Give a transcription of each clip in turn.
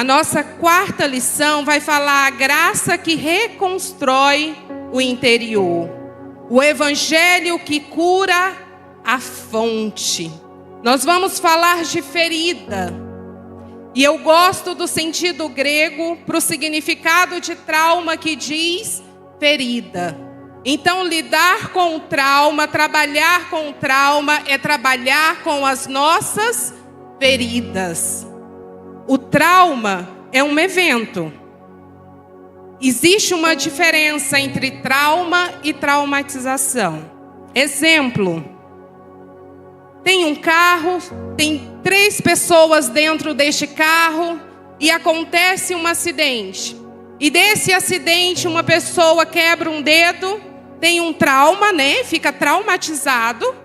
A nossa quarta lição vai falar a graça que reconstrói o interior. O evangelho que cura a fonte. Nós vamos falar de ferida. E eu gosto do sentido grego para o significado de trauma que diz ferida. Então, lidar com o trauma, trabalhar com o trauma é trabalhar com as nossas feridas. O trauma é um evento. Existe uma diferença entre trauma e traumatização. Exemplo: tem um carro, tem 3 pessoas dentro deste carro e acontece um acidente. E desse acidente uma pessoa quebra um dedo, tem um trauma, né? Fica traumatizado,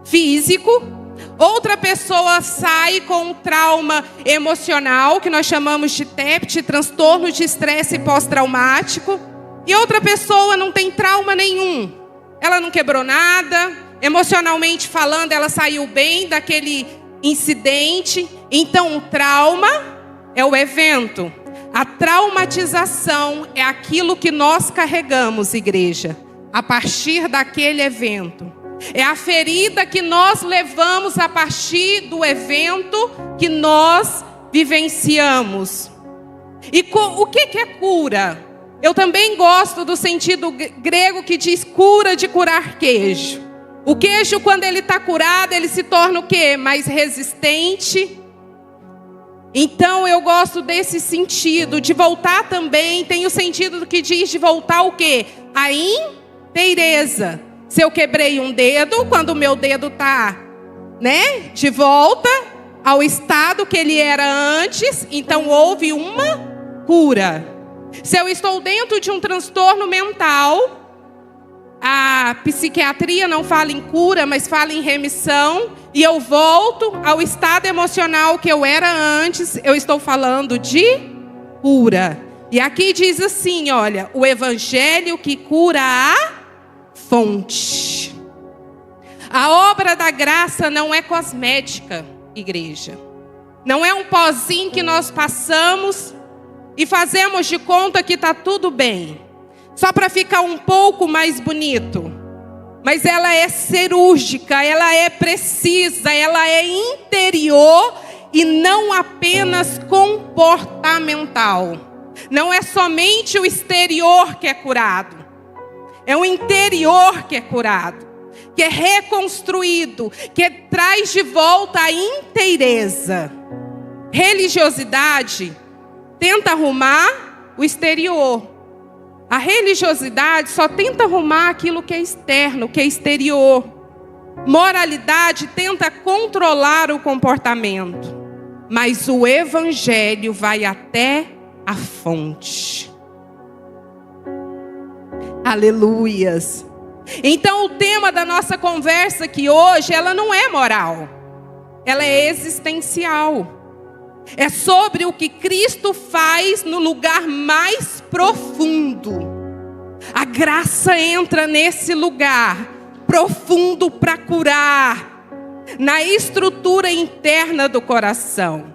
físico. Outra pessoa sai com um trauma emocional, que nós chamamos de TEPT, transtorno de estresse pós-traumático. E outra pessoa não tem trauma nenhum. Ela não quebrou nada, emocionalmente falando, ela saiu bem daquele incidente. Então, o trauma é o evento. A traumatização é aquilo que nós carregamos, igreja, a partir daquele evento. É a ferida que nós levamos a partir do evento que nós vivenciamos. E o que é cura? Eu também gosto do sentido grego que diz cura, de curar queijo. O queijo, quando ele está curado, ele se torna o quê? Mais resistente. Então eu gosto desse sentido, de voltar também, tem o sentido que diz de voltar o quê? A inteireza. Se eu quebrei um dedo, quando o meu dedo está, né, de volta ao estado que ele era antes, então houve uma cura. Se eu estou dentro de um transtorno mental, a psiquiatria não fala em cura, mas fala em remissão, e eu volto ao estado emocional que eu era antes, eu estou falando de cura. E aqui diz assim, olha, o evangelho que cura a fonte. A obra da graça não é cosmética, igreja. Não é um pozinho que nós passamos e fazemos de conta que está tudo bem, só para ficar um pouco mais bonito. Mas ela é cirúrgica, ela é precisa, ela é interior e não apenas comportamental. Não é somente o exterior que é curado. É o interior que é curado, que é reconstruído, que traz de volta a inteireza. Religiosidade tenta arrumar o exterior. A religiosidade só tenta arrumar aquilo que é externo, que é exterior. Moralidade tenta controlar o comportamento. Mas o evangelho vai até a fonte. Aleluias. Então o tema da nossa conversa aqui hoje, ela não é moral. Ela é existencial. É sobre o que Cristo faz no lugar mais profundo. A graça entra nesse lugar profundo para curar, na estrutura interna do coração.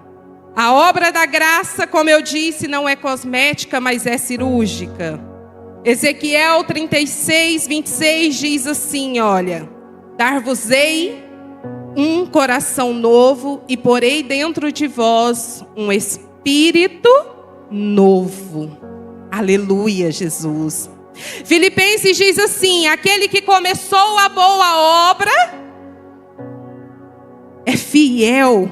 A obra da graça, como eu disse, não é cosmética, mas é cirúrgica. Ezequiel 36, 26 diz assim, olha: dar-vos-ei um coração novo e porei dentro de vós um espírito novo. Aleluia, Jesus. Filipenses diz assim: aquele que começou a boa obra é fiel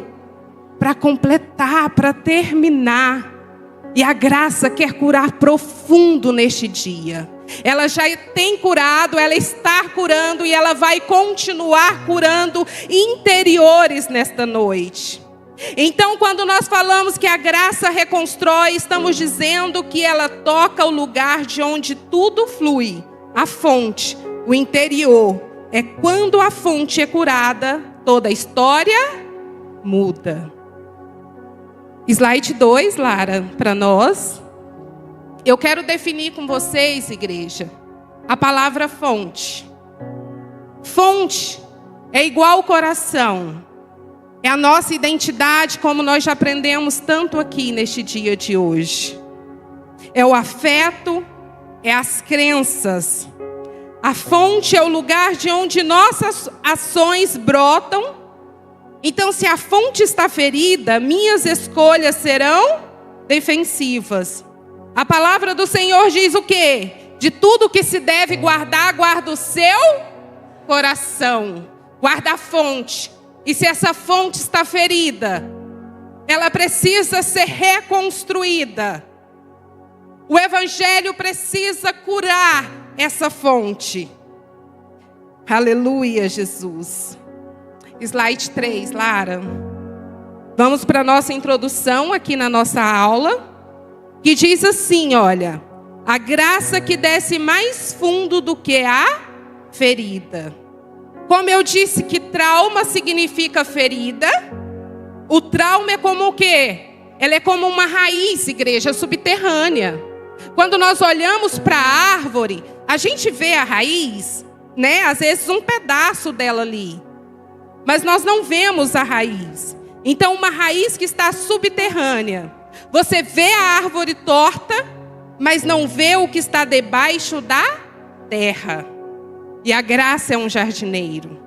para completar, para terminar. E a graça quer curar profundo neste dia. Ela já tem curado, ela está curando e ela vai continuar curando interiores nesta noite. Então, quando nós falamos que a graça reconstrói, estamos dizendo que ela toca o lugar de onde tudo flui. A fonte, o interior. É quando a fonte é curada, toda a história muda. Slide 2, Lara, para nós. Eu quero definir com vocês, igreja, a palavra fonte. Fonte é igual coração. É a nossa identidade, como nós já aprendemos tanto aqui neste dia de hoje. É o afeto, é as crenças. A fonte é o lugar de onde nossas ações brotam. Então, se a fonte está ferida, minhas escolhas serão defensivas. A palavra do Senhor diz o quê? De tudo que se deve guardar, guarda o seu coração. Guarda a fonte. E se essa fonte está ferida, ela precisa ser reconstruída. O Evangelho precisa curar essa fonte. Aleluia, Jesus. Slide 3, Lara. Vamos para a nossa introdução aqui na nossa aula, que diz assim, olha: a graça que desce mais fundo do que a ferida. Como eu disse que trauma significa ferida, o trauma é como o quê? Ela é como uma raiz, igreja, subterrânea. Quando nós olhamos para a árvore, a gente vê a raiz, né? Às vezes um pedaço dela ali. Mas nós não vemos a raiz. Então, uma raiz que está subterrânea. Você vê a árvore torta, mas não vê o que está debaixo da terra. E a graça é um jardineiro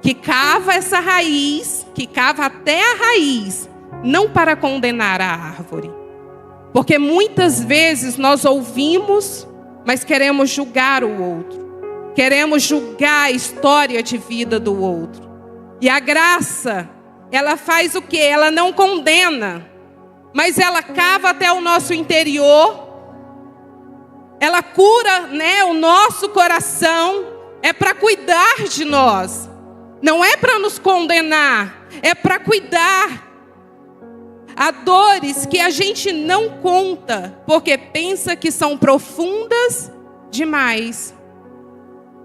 que cava essa raiz, que cava até a raiz, não para condenar a árvore. Porque muitas vezes nós ouvimos, mas queremos julgar o outro. Queremos julgar a história de vida do outro. E a graça, ela faz o quê? Ela não condena, mas ela cava até o nosso interior. Ela cura, né, o nosso coração. É para cuidar de nós. Não é para nos condenar. É para cuidar. Há dores que a gente não conta, porque pensa que são profundas demais.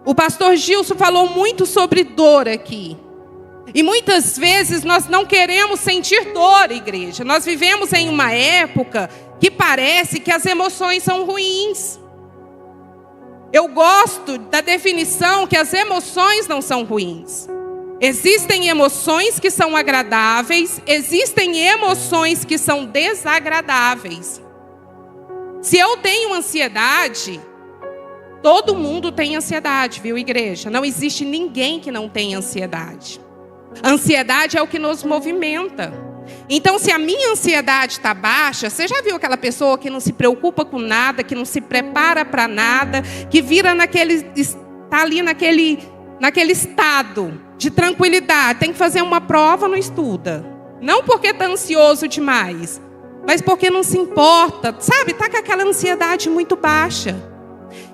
O pastor Gilson falou muito sobre dor aqui. E muitas vezes nós não queremos sentir dor, igreja. Nós vivemos em uma época que parece que as emoções são ruins. Eu gosto da definição que as emoções não são ruins. Existem emoções que são agradáveis, existem emoções que são desagradáveis. Se eu tenho ansiedade, todo mundo tem ansiedade, viu, igreja? Não existe ninguém que não tenha ansiedade. Ansiedade é o que nos movimenta. Então, se a minha ansiedade está baixa, você já viu aquela pessoa que não se preocupa com nada, que não se prepara para nada, que vira está ali naquele estado de tranquilidade, tem que fazer uma prova, não estuda. Não porque está ansioso demais, mas porque não se importa, sabe? Está com aquela ansiedade muito baixa.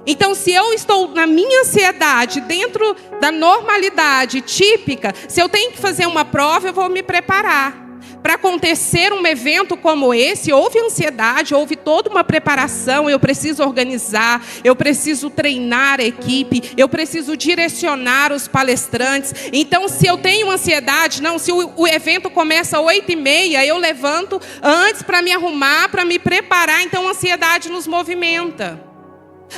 Então, se eu estou na minha ansiedade, dentro da normalidade típica, se eu tenho que fazer uma prova, eu vou me preparar. Para acontecer um evento como esse, houve ansiedade, houve toda uma preparação, eu preciso organizar, eu preciso treinar a equipe, eu preciso direcionar os palestrantes. Então, se eu tenho ansiedade, se o evento começa às 8h30, eu levanto antes para me arrumar, para me preparar, então a ansiedade nos movimenta.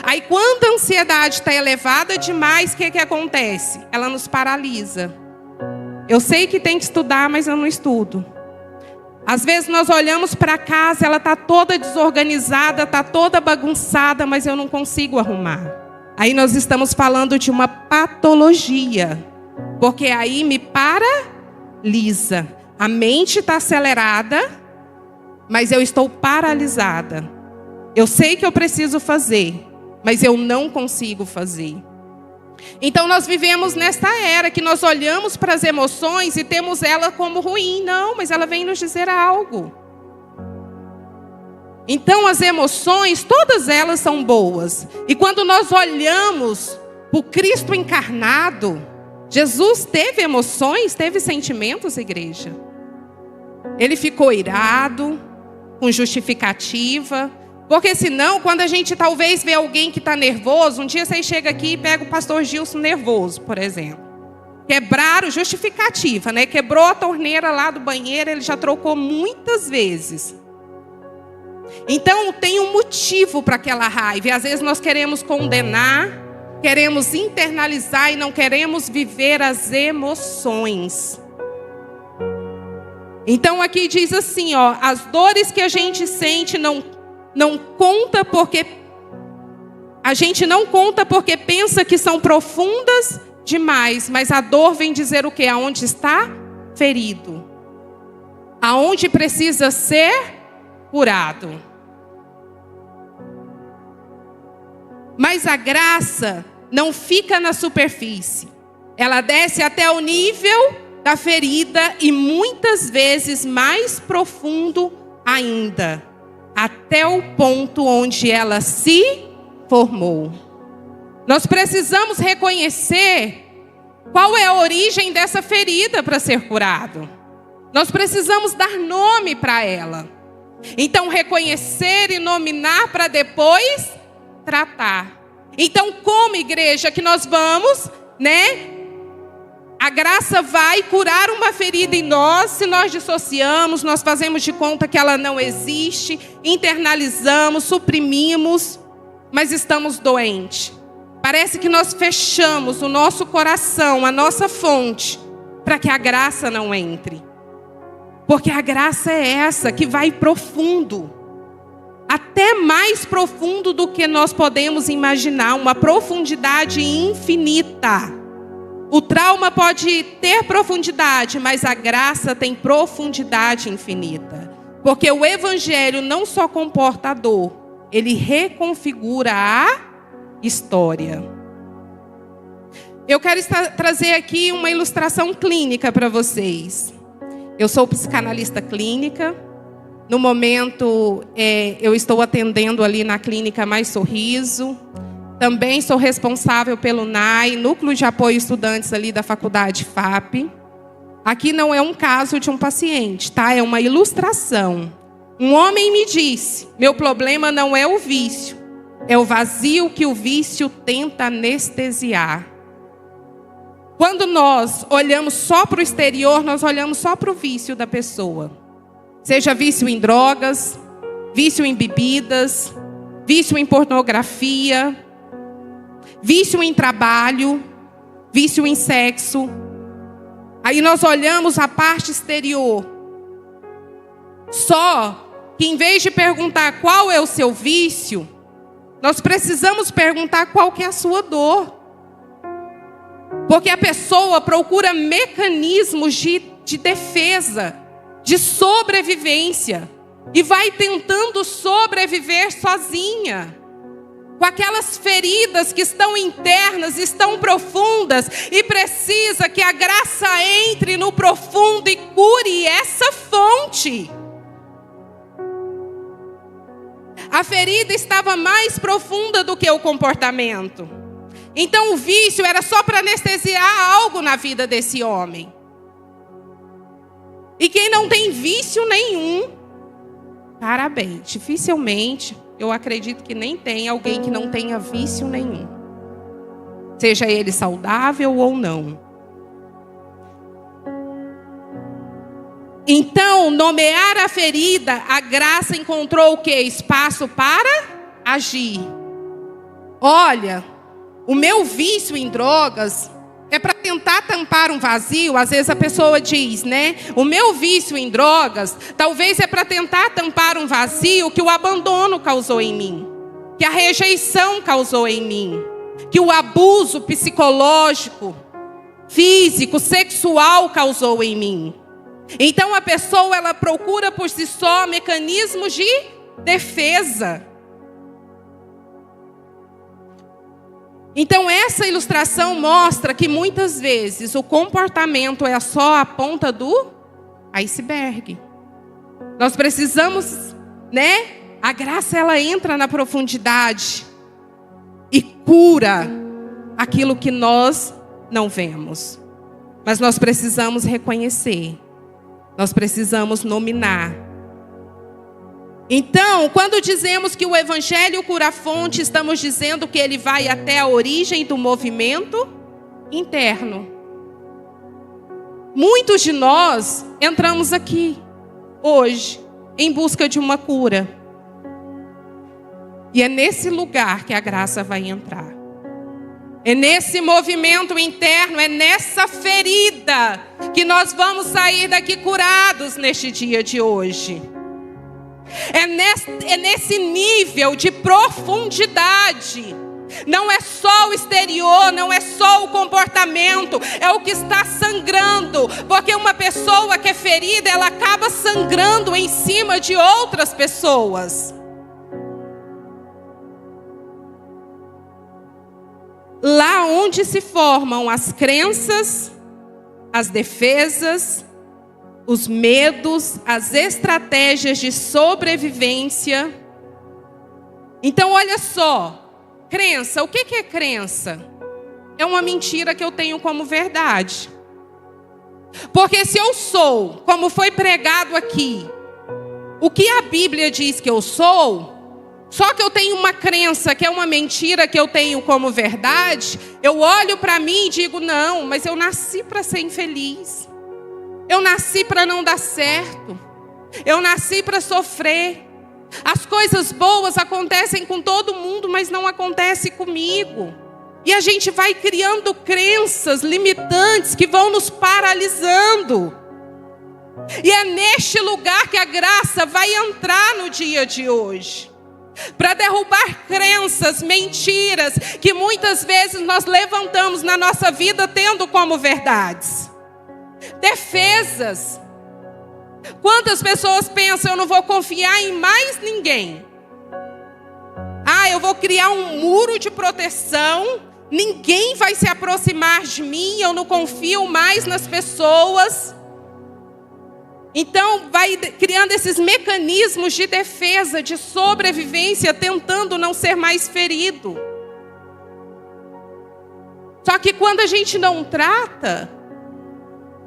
Aí, quando a ansiedade está elevada demais, o que acontece? Ela nos paralisa. Eu sei que tem que estudar, mas eu não estudo. Às vezes nós olhamos para casa, ela está toda desorganizada, está toda bagunçada, mas eu não consigo arrumar. Aí nós estamos falando de uma patologia, porque aí me paralisa. A mente está acelerada, mas eu estou paralisada. Eu sei que eu preciso fazer, mas eu não consigo fazer. Então nós vivemos nesta era que nós olhamos para as emoções e temos ela como ruim. Não, mas ela vem nos dizer algo. Então as emoções, todas elas são boas. E quando nós olhamos para o Cristo encarnado, Jesus teve emoções, teve sentimentos, igreja. Ele ficou irado, com justificativa. Porque senão, quando a gente talvez vê alguém que está nervoso, um dia você chega aqui e pega o pastor Gilson nervoso, por exemplo. Quebraram, justificativa, né? Quebrou a torneira lá do banheiro, ele já trocou muitas vezes. Então, tem um motivo para aquela raiva. E às vezes nós queremos condenar, queremos internalizar e não queremos viver as emoções. Então aqui diz assim, ó, as dores que a gente sente não conta porque a gente não conta porque pensa que são profundas demais, mas a dor vem dizer o quê? Aonde está ferido, aonde precisa ser curado. Mas a graça não fica na superfície, ela desce até o nível da ferida e muitas vezes mais profundo ainda, até o ponto onde ela se formou. Nós precisamos reconhecer qual é a origem dessa ferida para ser curado. Nós precisamos dar nome para ela. Então, reconhecer e nominar para depois tratar. Então, como igreja que nós vamos, a graça vai curar uma ferida em nós. Se nós dissociamos, nós fazemos de conta que ela não existe, internalizamos, suprimimos, mas estamos doentes. Parece que nós fechamos o nosso coração, a nossa fonte, para que a graça não entre. Porque a graça é essa que vai profundo, até mais profundo do que nós podemos imaginar, uma profundidade infinita. O trauma pode ter profundidade, mas a graça tem profundidade infinita. Porque o evangelho não só comporta a dor, ele reconfigura a história. Eu quero trazer aqui uma ilustração clínica para vocês. Eu sou psicanalista clínica. No momento, eu estou atendendo ali na clínica Mais Sorriso. Também sou responsável pelo NAI, Núcleo de Apoio Estudantes ali da Faculdade FAP. Aqui não é um caso de um paciente, tá? É uma ilustração. Um homem me disse, meu problema não é o vício, é o vazio que o vício tenta anestesiar. Quando nós olhamos só para o exterior, nós olhamos só para o vício da pessoa. Seja vício em drogas, vício em bebidas, vício em pornografia, vício em trabalho, vício em sexo. Aí nós olhamos a parte exterior. Só que em vez de perguntar qual é o seu vício, nós precisamos perguntar qual que é a sua dor. Porque a pessoa procura mecanismos de defesa, de sobrevivência, e vai tentando sobreviver sozinha, com aquelas feridas que estão internas, estão profundas, e precisa que a graça entre no profundo e cure essa fonte. A ferida estava mais profunda do que o comportamento. Então o vício era só para anestesiar algo na vida desse homem. E quem não tem vício nenhum, parabéns, dificilmente, eu acredito que nem tem alguém que não tenha vício nenhum. Seja ele saudável ou não. Então, nomear a ferida, a graça encontrou o quê? Espaço para agir. Olha, o meu vício em drogas é para tentar tampar um vazio. Às vezes a pessoa diz, o meu vício em drogas talvez é para tentar tampar um vazio que o abandono causou em mim, que a rejeição causou em mim, que o abuso psicológico, físico, sexual causou em mim. Então a pessoa, ela procura por si só mecanismos de defesa. Então essa ilustração mostra que muitas vezes o comportamento é só a ponta do iceberg. Nós precisamos, a graça, ela entra na profundidade e cura aquilo que nós não vemos. Mas nós precisamos reconhecer. Nós precisamos nominar. Então, quando dizemos que o evangelho cura a fonte, estamos dizendo que ele vai até a origem do movimento interno. Muitos de nós entramos aqui hoje em busca de uma cura. E é nesse lugar que a graça vai entrar. É nesse movimento interno, é nessa ferida que nós vamos sair daqui curados neste dia de hoje. É nesse nível de profundidade. Não é só o exterior, não é só o comportamento, é o que está sangrando. Porque uma pessoa que é ferida, ela acaba sangrando em cima de outras pessoas. Lá onde se formam as crenças, as defesas, os medos, as estratégias de sobrevivência. Então, olha só, crença, o que é crença? É uma mentira que eu tenho como verdade. Porque se eu sou, como foi pregado aqui, o que a Bíblia diz que eu sou, só que eu tenho uma crença que é uma mentira que eu tenho como verdade, eu olho para mim e digo, não, mas eu nasci para ser infeliz. Eu nasci para não dar certo. Eu nasci para sofrer. As coisas boas acontecem com todo mundo, mas não acontece comigo. E a gente vai criando crenças limitantes que vão nos paralisando. E é neste lugar que a graça vai entrar no dia de hoje. Para derrubar crenças, mentiras, que muitas vezes nós levantamos na nossa vida tendo como verdades. Defesas. Quantas pessoas pensam, eu não vou confiar em mais ninguém. Eu vou criar um muro de proteção, ninguém vai se aproximar de mim, eu não confio mais nas pessoas. Então vai criando esses mecanismos de defesa, de sobrevivência, tentando não ser mais ferido. Só que quando a gente não trata,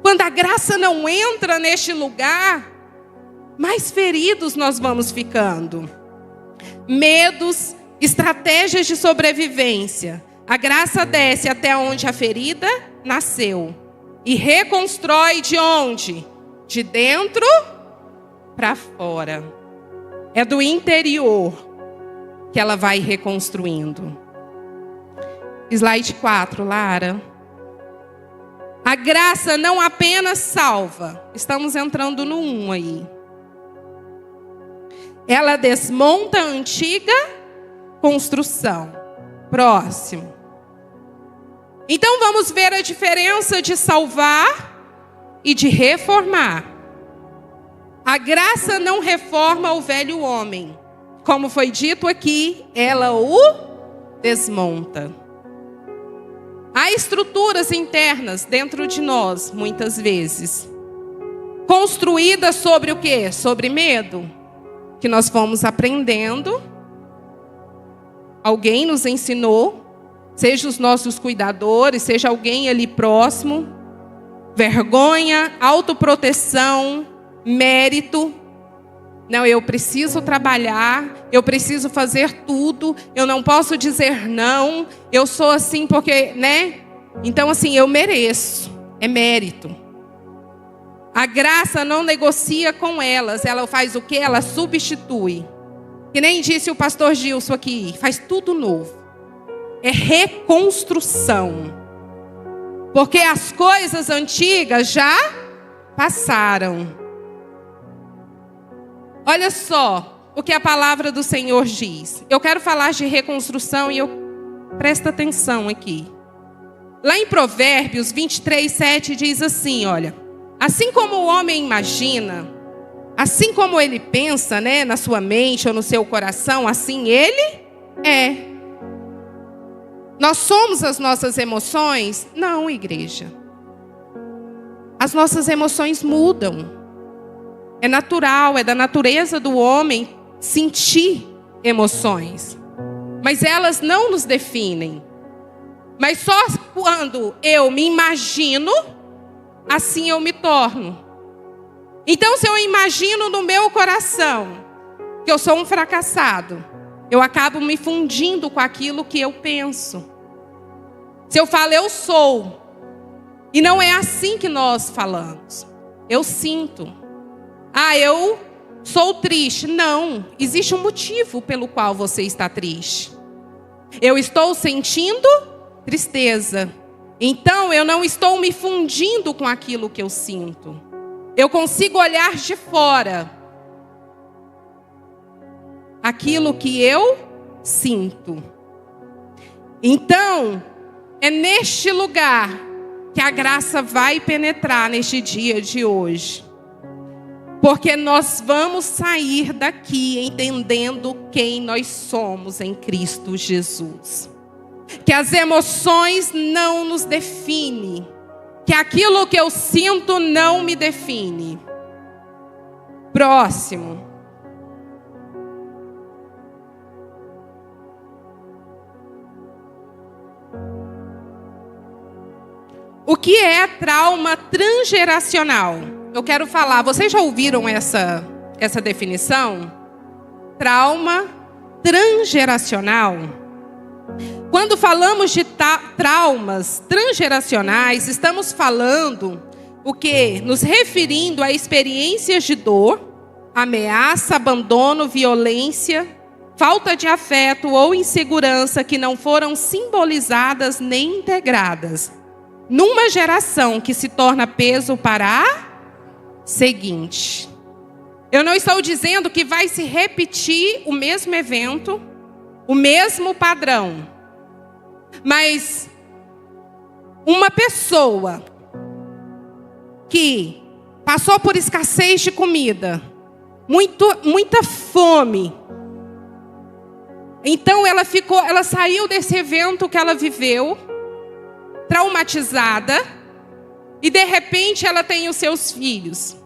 quando a graça não entra neste lugar, mais feridos nós vamos ficando. Medos, estratégias de sobrevivência. A graça desce até onde a ferida nasceu e reconstrói de onde? De dentro para fora. É do interior que ela vai reconstruindo. Slide 4, Lara. A graça não apenas salva. Estamos entrando no 1 aí. Ela desmonta a antiga construção. Próximo. Então vamos ver a diferença de salvar e de reformar. A graça não reforma o velho homem. Como foi dito aqui, ela o desmonta. Há estruturas internas dentro de nós, muitas vezes, construídas sobre o quê? Sobre medo. Que nós fomos aprendendo. Alguém nos ensinou, seja os nossos cuidadores, seja alguém ali próximo. Vergonha, autoproteção, mérito. Não, eu preciso trabalhar, eu preciso fazer tudo, eu não posso dizer não, eu sou assim porque, né? Então assim, eu mereço, é mérito. A graça não negocia com elas, ela faz o quê? Ela substitui. Que nem disse o pastor Gilson aqui, faz tudo novo. É reconstrução. Porque as coisas antigas já passaram. Olha só o que a palavra do Senhor diz. Eu quero falar de reconstrução e presta atenção aqui. Lá em Provérbios 23:7 diz assim, olha. Assim como o homem imagina, assim como ele pensa, né, na sua mente ou no seu coração, assim ele é. Nós somos as nossas emoções? Não, igreja. As nossas emoções mudam. É natural, é da natureza do homem sentir emoções. Mas elas não nos definem. Mas só quando eu me imagino, assim eu me torno. Então, se eu imagino no meu coração que eu sou um fracassado, eu acabo me fundindo com aquilo que eu penso. Se eu falo eu sou, e não é assim que nós falamos. Eu sinto. Eu sou triste. Não, existe um motivo pelo qual você está triste. Eu estou sentindo tristeza. Então eu não estou me fundindo com aquilo que eu sinto. Eu consigo olhar de fora aquilo que eu sinto. Então, é neste lugar que a graça vai penetrar neste dia de hoje. Porque nós vamos sair daqui entendendo quem nós somos em Cristo Jesus. Que as emoções não nos definem. Que aquilo que eu sinto não me define. Próximo. O que é trauma transgeracional? Eu quero falar, vocês já ouviram essa definição? Trauma transgeracional. Quando falamos de traumas transgeracionais, estamos falando o quê? Nos referindo a experiências de dor, ameaça, abandono, violência, falta de afeto ou insegurança que não foram simbolizadas nem integradas numa geração que se torna peso para a seguinte. Eu não estou dizendo que vai se repetir o mesmo evento, o mesmo padrão. Mas uma pessoa que passou por escassez de comida, muita fome. Então ela saiu desse evento que ela viveu, traumatizada, e de repente ela tem os seus filhos.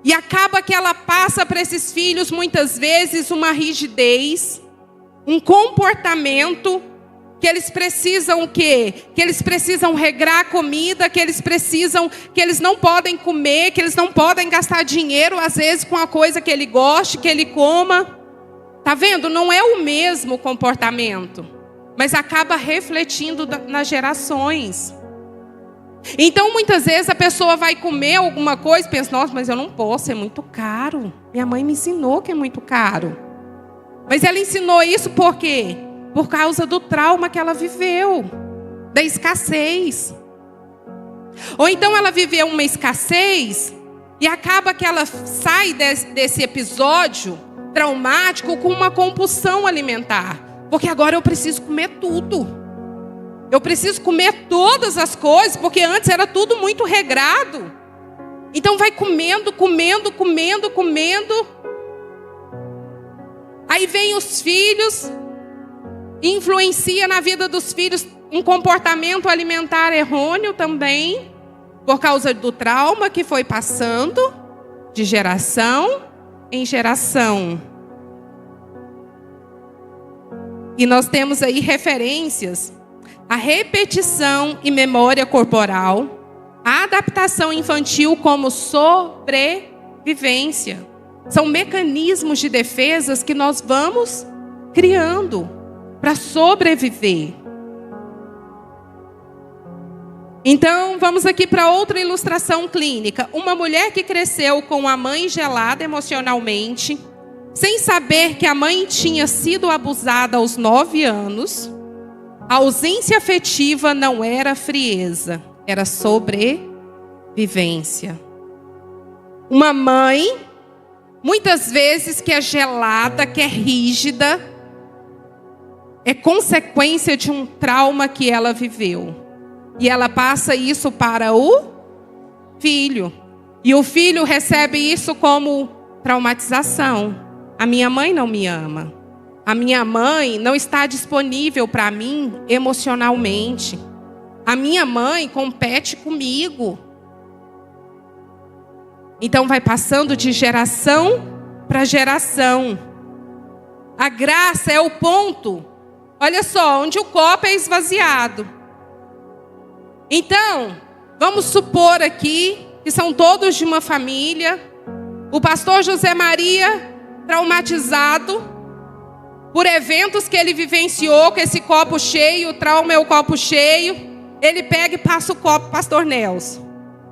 E acaba que ela passa para esses filhos muitas vezes uma rigidez, um comportamento que eles precisam o quê? Que eles precisam regrar a comida, que eles não podem comer, que eles não podem gastar dinheiro às vezes com a coisa que ele goste, que ele coma. Tá vendo? Não é o mesmo comportamento, mas acaba refletindo nas gerações. Então, muitas vezes a pessoa vai comer alguma coisa e pensa, nossa, mas eu não posso, é muito caro. Minha mãe me ensinou que é muito caro. Mas ela ensinou isso por quê? Por causa do trauma que ela viveu, da escassez. Ou então ela viveu uma escassez e acaba que ela sai desse episódio traumático com uma compulsão alimentar. Porque agora eu preciso comer tudo. Eu preciso comer todas as coisas, porque antes era tudo muito regrado. Então vai comendo. Aí vem os filhos, influencia na vida dos filhos um comportamento alimentar errôneo também, por causa do trauma que foi passando de geração em geração. E nós temos aí referências a repetição e memória corporal, a adaptação infantil como sobrevivência. São mecanismos de defesas que nós vamos criando para sobreviver. Então, vamos aqui para outra ilustração clínica. Uma mulher que cresceu com a mãe gelada emocionalmente, sem saber que a mãe tinha sido abusada aos 9 anos, a ausência afetiva não era frieza, era sobrevivência. Uma mãe, muitas vezes, que é gelada, que é rígida, é consequência de um trauma que ela viveu. E ela passa isso para o filho. E o filho recebe isso como traumatização. A minha mãe não me ama. A minha mãe não está disponível para mim emocionalmente. A minha mãe compete comigo. Então vai passando de geração para geração. A graça é o ponto, olha só, onde o copo é esvaziado. Então, vamos supor aqui que são todos de uma família. O pastor José Maria, traumatizado por eventos que ele vivenciou com esse copo cheio, o trauma é o copo cheio. Ele pega e passa o copo para o pastor Nelson.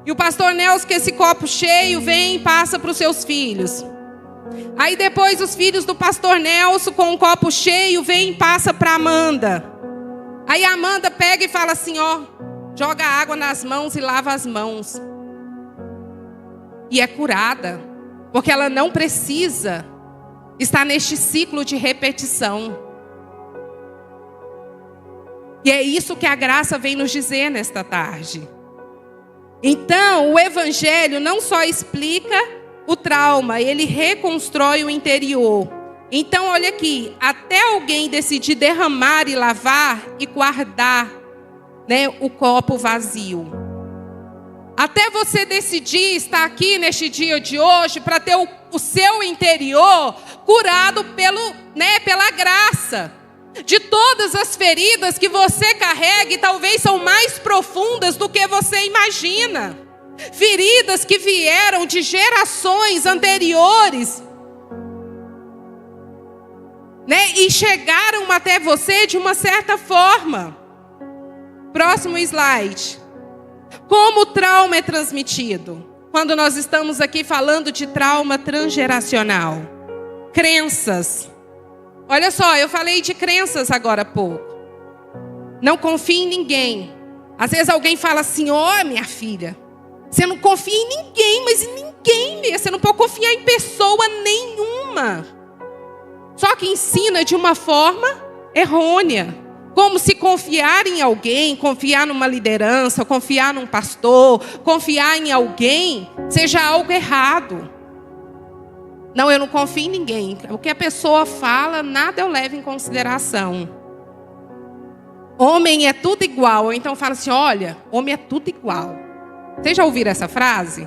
E o pastor Nelson, com esse copo cheio, vem e passa para os seus filhos. Aí depois os filhos do pastor Nelson, com o copo cheio, vem e passa para Amanda. Aí a Amanda pega e fala assim, ó, joga água nas mãos e lava as mãos. E é curada, porque ela não precisa estar neste ciclo de repetição. E é isso que a graça vem nos dizer nesta tarde. Então, o Evangelho não só explica o trauma, ele reconstrói o interior. Então, olha aqui, até alguém decidir derramar e lavar e guardar, né, o copo vazio. Até você decidir estar aqui neste dia de hoje para ter o seu interior curado pela graça. De todas as feridas que você carrega, e talvez são mais profundas do que você imagina. Feridas que vieram de gerações anteriores, né? E chegaram até você de uma certa forma. Próximo slide. Como o trauma é transmitido? Quando nós estamos aqui falando de trauma transgeracional. Crenças. Olha só, eu falei de crenças agora há pouco. Não confie em ninguém. Às vezes alguém fala assim, ó, minha filha, você não confia em ninguém, mas em ninguém mesmo. Você não pode confiar em pessoa nenhuma. Só que ensina de uma forma errônea. Como se confiar em alguém, confiar numa liderança, confiar num pastor, confiar em alguém, seja algo errado. Não, eu não confio em ninguém. O que a pessoa fala, nada eu levo em consideração. Homem é tudo igual. Ou então fala assim, olha, homem é tudo igual. Vocês já ouviram essa frase?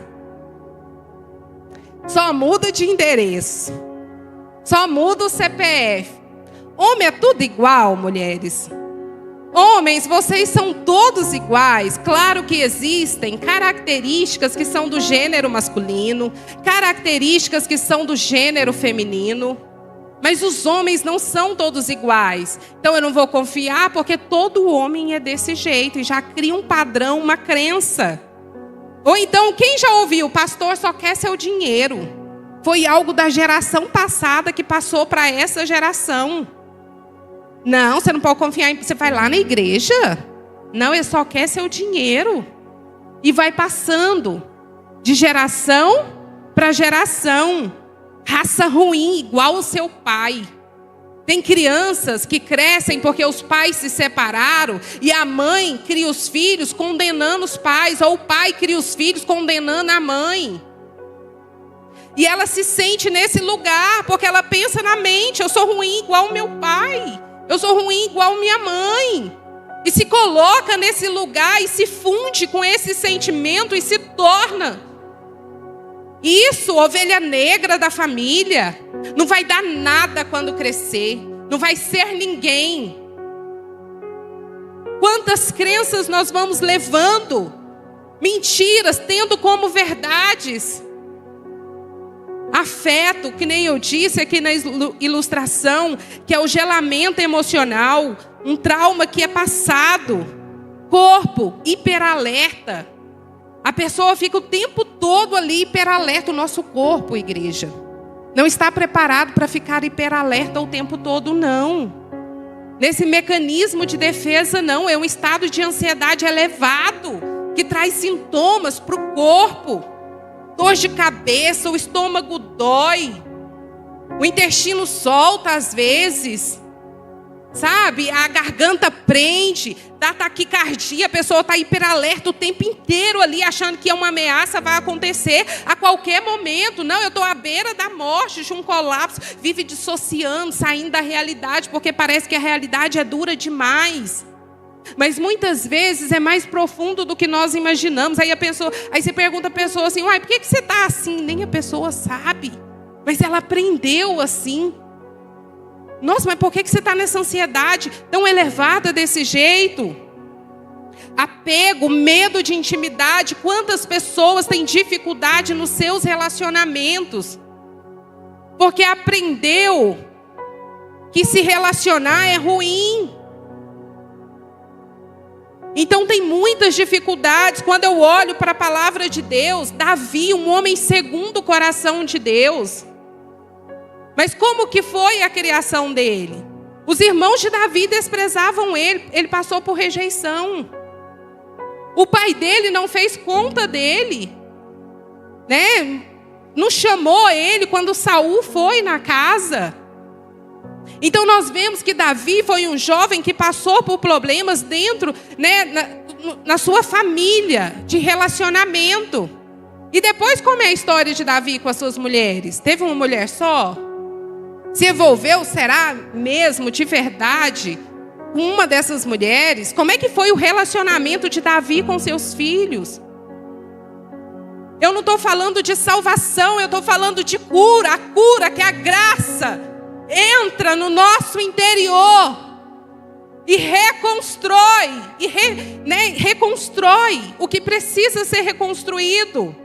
Só muda de endereço. Só muda o CPF. Homem é tudo igual, mulheres. Homens, vocês são todos iguais. Claro que existem características que são do gênero masculino, características que são do gênero feminino, mas os homens não são todos iguais. Então eu não vou confiar porque todo homem é desse jeito e já cria um padrão, uma crença. Ou então, quem já ouviu, o pastor só quer seu dinheiro. Foi algo da geração passada que passou para essa geração. Não, você não pode confiar em... Você vai lá na igreja? Não, ele só quer seu dinheiro. E vai passando de geração para geração. Raça ruim, igual o seu pai. Tem crianças que crescem porque os pais se separaram e a mãe cria os filhos condenando os pais, ou o pai cria os filhos condenando a mãe. E ela se sente nesse lugar porque ela pensa na mente, eu sou ruim igual o meu pai. Eu sou ruim igual minha mãe. E se coloca nesse lugar e se funde com esse sentimento e se torna isso, ovelha negra da família. Não vai dar nada quando crescer. Não vai ser ninguém. Quantas crenças nós vamos levando? Mentiras, tendo como verdades. Afeto, que nem eu disse aqui na ilustração, que é o gelamento emocional, um trauma que é passado. Corpo, hiperalerta. A pessoa fica o tempo todo ali hiperalerta, o nosso corpo, igreja. Não está preparado para ficar hiperalerta o tempo todo, não. Nesse mecanismo de defesa, não. É um estado de ansiedade elevado, que traz sintomas para o corpo. Dor de cabeça, o estômago dói, o intestino solta às vezes, sabe? A garganta prende, dá taquicardia, a pessoa está hiperalerta o tempo inteiro ali, achando que uma ameaça vai acontecer a qualquer momento. Não, eu estou à beira da morte, de um colapso, vive dissociando, saindo da realidade, porque parece que a realidade é dura demais. Mas muitas vezes é mais profundo do que nós imaginamos. Aí você pergunta a pessoa assim, uai, por que você está assim? Nem a pessoa sabe. Mas ela aprendeu assim. Nossa, mas por que você está nessa ansiedade tão elevada desse jeito? Apego, medo de intimidade. Quantas pessoas têm dificuldade nos seus relacionamentos? Porque aprendeu que se relacionar é ruim. Então tem muitas dificuldades. Quando eu olho para a palavra de Deus, Davi, um homem segundo o coração de Deus. Mas como que foi a criação dele? Os irmãos de Davi desprezavam ele. Ele passou por rejeição. O pai dele não fez conta dele, né? Não chamou ele quando Saul foi na casa. Então nós vemos que Davi foi um jovem que passou por problemas dentro, né, na sua família, de relacionamento. E depois, como é a história de Davi com as suas mulheres? Teve uma mulher só? Se envolveu, será mesmo, de verdade, com uma dessas mulheres? Como é que foi o relacionamento de Davi com seus filhos? Eu não estou falando de salvação, eu estou falando de cura. A cura, que é a graça, entra no nosso interior e reconstrói, reconstrói o que precisa ser reconstruído.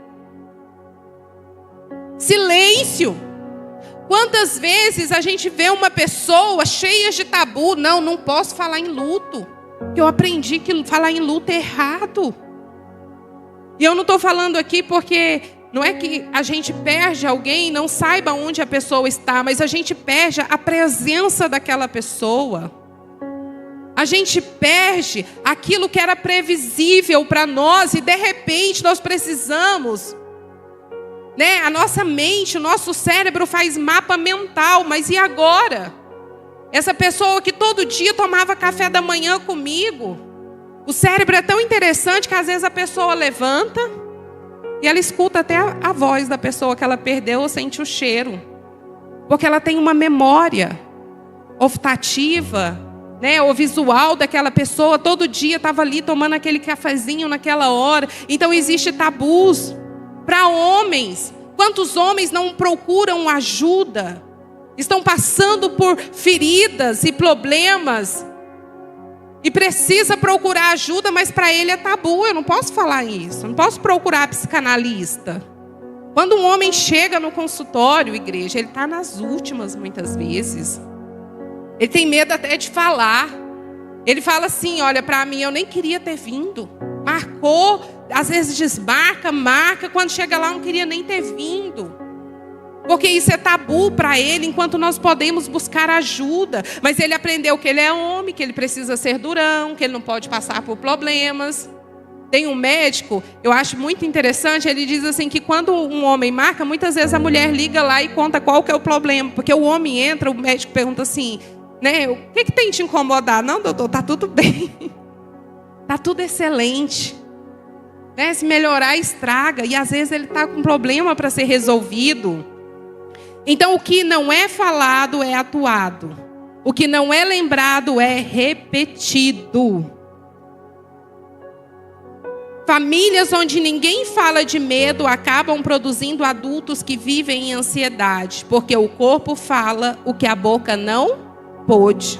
Silêncio. Quantas vezes a gente vê uma pessoa cheia de tabu? Não posso falar em luto, porque eu aprendi que falar em luto é errado. E eu não estou falando aqui porque não é que a gente perde alguém, não saiba onde a pessoa está, mas a gente perde a presença daquela pessoa. A gente perde aquilo que era previsível para nós e de repente nós precisamos, né? A nossa mente, o nosso cérebro faz mapa mental, mas e agora? Essa pessoa que todo dia tomava café da manhã comigo, o cérebro é tão interessante que às vezes a pessoa levanta e ela escuta até a voz da pessoa que ela perdeu ou sente o cheiro. Porque ela tem uma memória olfativa, né, ou visual daquela pessoa. Todo dia estava ali tomando aquele cafezinho naquela hora. Então existe tabus para homens. Quantos homens não procuram ajuda? Estão passando por feridas e problemas e precisa procurar ajuda, mas para ele é tabu. Eu não posso falar isso, eu não posso procurar psicanalista. Quando um homem chega no consultório, igreja, ele está nas últimas muitas vezes. Ele tem medo até de falar. Ele fala assim, olha, para mim eu nem queria ter vindo. Marcou, às vezes desmarca, marca. Quando chega lá, não queria nem ter vindo. Porque isso é tabu para ele, enquanto nós podemos buscar ajuda. Mas ele aprendeu que ele é homem, que ele precisa ser durão, que ele não pode passar por problemas. Tem um médico, eu acho muito interessante, ele diz assim que quando um homem marca, muitas vezes a mulher liga lá e conta qual que é o problema. Porque o homem entra, o médico pergunta assim, né, o que tem te incomodar? Não, doutor, está tudo bem. Está tudo excelente. Né? Se melhorar, estraga. E às vezes ele está com um problema para ser resolvido. Então, o que não é falado é atuado. O que não é lembrado é repetido. Famílias onde ninguém fala de medo acabam produzindo adultos que vivem em ansiedade, porque o corpo fala o que a boca não pôde.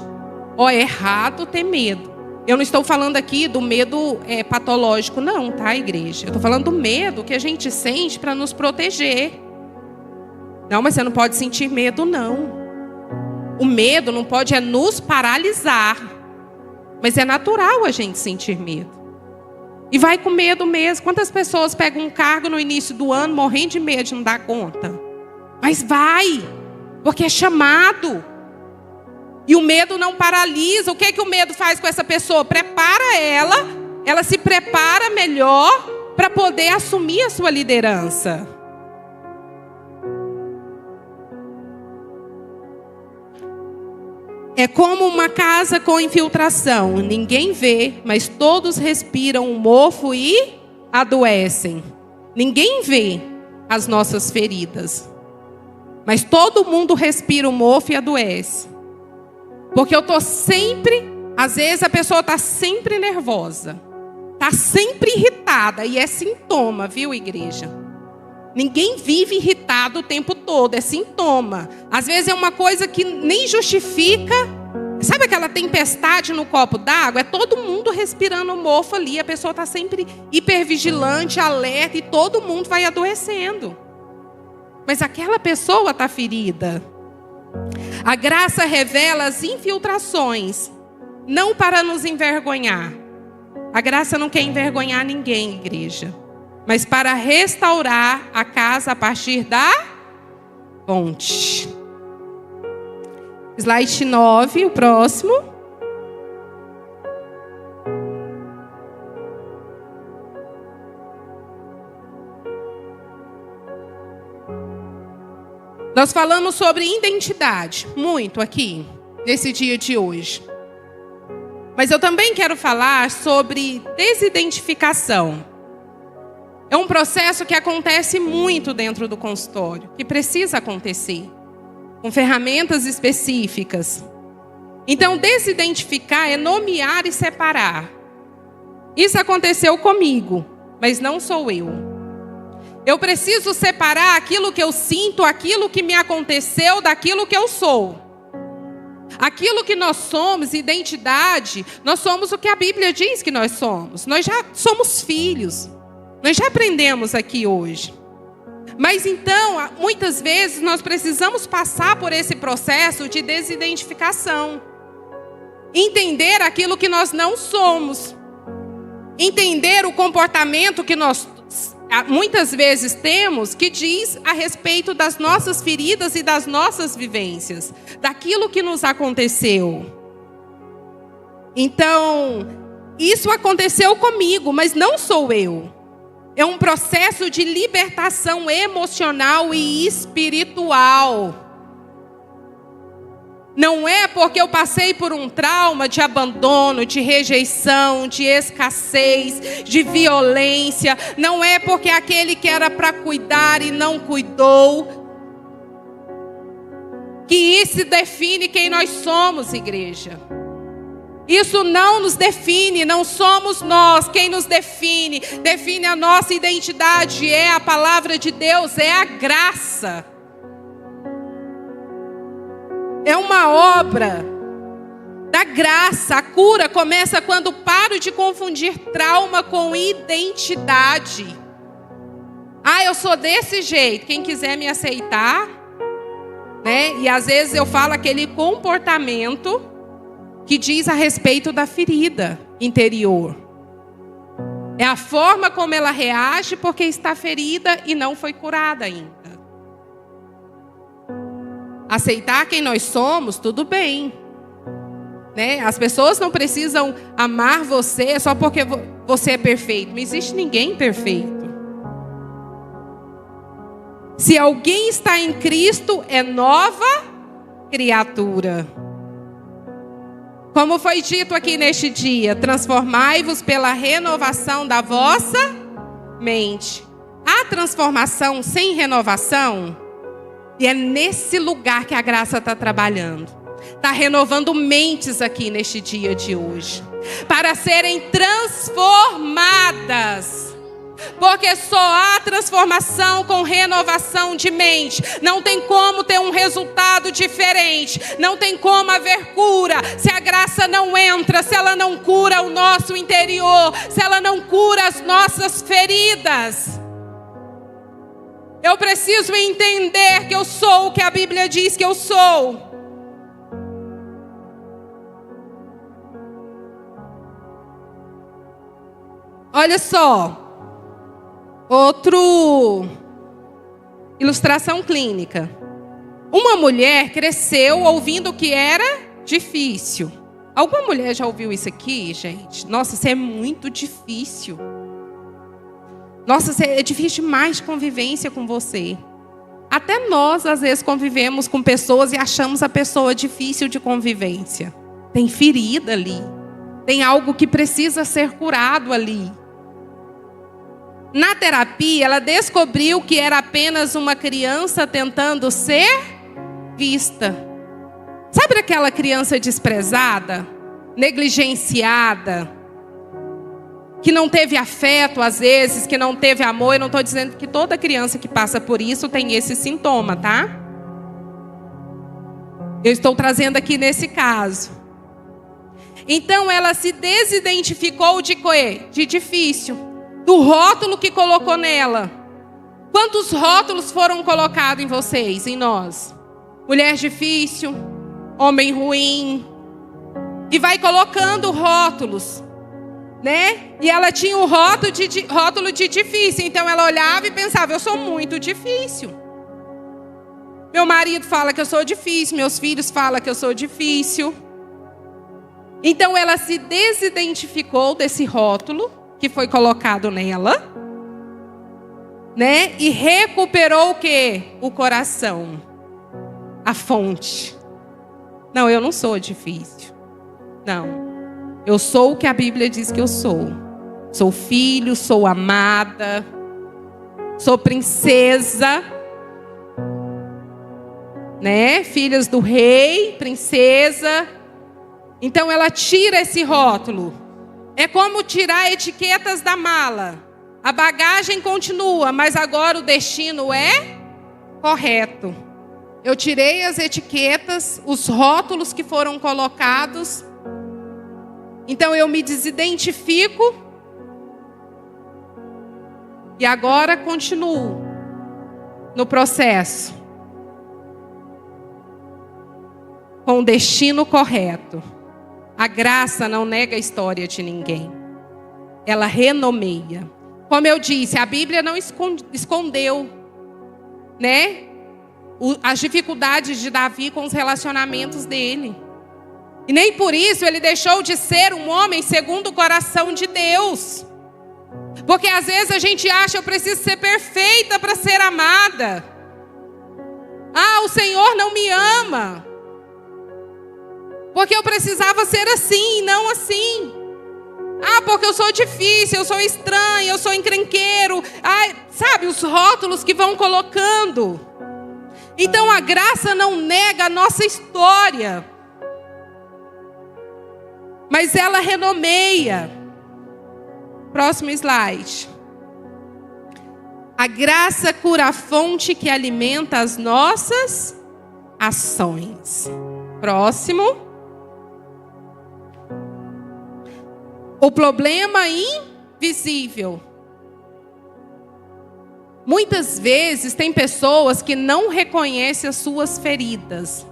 É errado ter medo. Eu não estou falando aqui do medo patológico, não, tá, igreja? Eu estou falando do medo que a gente sente para nos proteger. Não, mas você não pode sentir medo, não. O medo não pode nos paralisar. Mas é natural a gente sentir medo. E vai com medo mesmo. Quantas pessoas pegam um cargo no início do ano morrendo de medo de não dar conta? Mas vai, porque é chamado. E o medo não paralisa. O que que o medo faz com essa pessoa? Prepara ela se prepara melhor para poder assumir a sua liderança. É como uma casa com infiltração. Ninguém vê, mas todos respiram o mofo e adoecem. Ninguém vê as nossas feridas, mas todo mundo respira o mofo e adoece. Porque eu estou sempre, às vezes a pessoa está sempre nervosa, está sempre irritada, e é sintoma, viu, igreja? Ninguém vive irritado o tempo todo, é sintoma. Às vezes é uma coisa que nem justifica. Sabe aquela tempestade no copo d'água? É todo mundo respirando mofo ali. A pessoa está sempre hipervigilante, alerta, e todo mundo vai adoecendo. Mas aquela pessoa está ferida. A graça revela as infiltrações, não para nos envergonhar. A graça não quer envergonhar ninguém, igreja, mas para restaurar a casa a partir da fonte. Slide 9, o próximo. Nós falamos sobre identidade, muito aqui, nesse dia de hoje. Mas eu também quero falar sobre desidentificação. É um processo que acontece muito dentro do consultório, que precisa acontecer, com ferramentas específicas. Então, desidentificar é nomear e separar. Isso aconteceu comigo, mas não sou eu. Eu preciso separar aquilo que eu sinto, aquilo que me aconteceu, daquilo que eu sou. Aquilo que nós somos, identidade, nós somos o que a Bíblia diz que nós somos. Nós já somos filhos. Nós já aprendemos aqui hoje. Mas então, muitas vezes, nós precisamos passar por esse processo de desidentificação. Entender aquilo que nós não somos. Entender o comportamento que nós muitas vezes temos, que diz a respeito das nossas feridas e das nossas vivências, daquilo que nos aconteceu. Então, isso aconteceu comigo, mas não sou eu. É um processo de libertação emocional e espiritual. Não é porque eu passei por um trauma de abandono, de rejeição, de escassez, de violência. Não é porque aquele que era para cuidar e não cuidou. Que isso define quem nós somos, igreja. Isso não nos define, não somos nós. Quem nos define, define a nossa identidade, é a palavra de Deus, é a graça. É uma obra da graça. A cura começa quando paro de confundir trauma com identidade. Eu sou desse jeito. Quem quiser me aceitar, né? E às vezes eu falo aquele comportamento que diz a respeito da ferida interior. É a forma como ela reage porque está ferida e não foi curada ainda. Aceitar quem nós somos, tudo bem, né? As pessoas não precisam amar você só porque você é perfeito. Não existe ninguém perfeito. Se alguém está em Cristo, é nova criatura. Como foi dito aqui neste dia, transformai-vos pela renovação da vossa mente. Há transformação sem renovação? E é nesse lugar que a graça está trabalhando. Está renovando mentes aqui neste dia de hoje. Para serem transformadas. Porque só há transformação com renovação de mente. Não tem como ter um resultado diferente. Não tem como haver cura se a graça não entra, se ela não cura o nosso interior, se ela não cura as nossas feridas. Eu preciso entender que eu sou o que a Bíblia diz que eu sou. Olha só. Ilustração clínica. Uma mulher cresceu ouvindo que era difícil. Alguma mulher já ouviu isso aqui, gente? Nossa, isso é muito difícil. Nossa, é difícil demais de convivência com você. Até nós, às vezes, convivemos com pessoas e achamos a pessoa difícil de convivência. Tem ferida ali. Tem algo que precisa ser curado ali. Na terapia, ela descobriu que era apenas uma criança tentando ser vista. Sabe aquela criança desprezada, negligenciada, que não teve afeto às vezes, que não teve amor? Eu não estou dizendo que toda criança que passa por isso tem esse sintoma, tá? Eu estou trazendo aqui nesse caso. Então ela se desidentificou de quê? De difícil. Do rótulo que colocou nela. Quantos rótulos foram colocados em vocês, em nós? Mulher difícil, homem ruim. E vai colocando rótulos, né? E ela tinha o rótulo de difícil. Então ela olhava e pensava, eu sou muito difícil. Meu marido fala que eu sou difícil, meus filhos falam que eu sou difícil. Então ela se desidentificou desse rótulo que foi colocado nela, né? E recuperou o quê? O coração, a fonte. Não, eu não sou difícil. Não. Eu sou o que a Bíblia diz que eu sou. Sou filho, sou amada, sou princesa, né? Filhas do rei, princesa. Então ela tira esse rótulo. É como tirar etiquetas da mala. A bagagem continua, mas agora o destino é correto. Eu tirei as etiquetas, os rótulos que foram colocados. Então eu me desidentifico. E agora continuo no processo. Com o destino correto. A graça não nega a história de ninguém. Ela renomeia. Como eu disse, a Bíblia não escondeu, né, as dificuldades de Davi com os relacionamentos dele. E nem por isso ele deixou de ser um homem segundo o coração de Deus. Porque às vezes a gente acha, eu preciso ser perfeita para ser amada. Ah, o Senhor não me ama. Porque eu precisava ser assim e não assim. Ah, porque eu sou difícil, eu sou estranho, eu sou encrenqueiro. Ah, sabe, os rótulos que vão colocando. Então a graça não nega a nossa história. Mas ela renomeia. Próximo slide. A graça cura a fonte que alimenta as nossas ações. Próximo. O problema invisível. Muitas vezes tem pessoas que não reconhecem as suas feridas.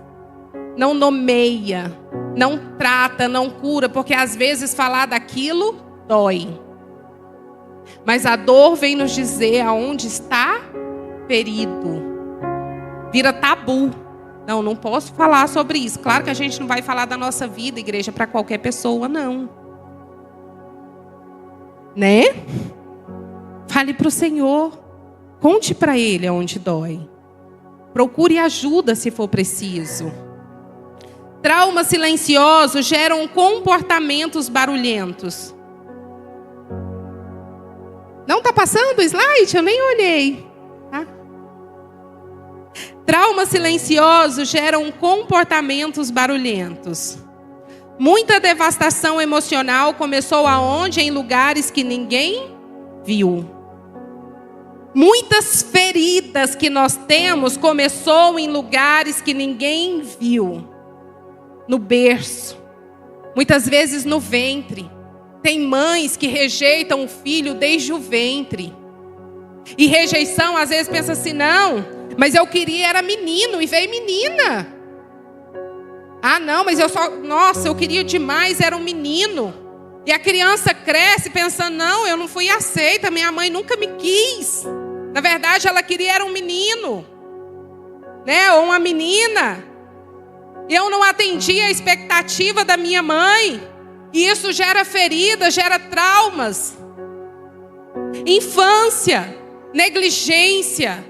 Não nomeia, não trata, não cura, porque às vezes falar daquilo dói. Mas a dor vem nos dizer aonde está ferido. Vira tabu. Não posso falar sobre isso. Claro que a gente não vai falar da nossa vida, igreja, para qualquer pessoa, não. Né? Fale para o Senhor. Conte para Ele aonde dói. Procure ajuda se for preciso. Traumas silenciosos geram comportamentos barulhentos. Não está passando o slide? Eu nem olhei. Tá? Traumas silenciosos geram comportamentos barulhentos. Muita devastação emocional começou aonde? Em lugares que ninguém viu. Muitas feridas que nós temos começou em lugares que ninguém viu. No berço. Muitas vezes no ventre. Tem mães que rejeitam o filho desde o ventre. E rejeição, às vezes, pensa assim, não, mas eu queria era menino e veio menina. Ah, não, mas eu queria demais, era um menino. E a criança cresce pensando, não, eu não fui aceita, minha mãe nunca me quis. Na verdade, ela queria era um menino, né? Ou uma menina. Eu não atendi a expectativa da minha mãe. E isso gera feridas, gera traumas. Infância, negligência,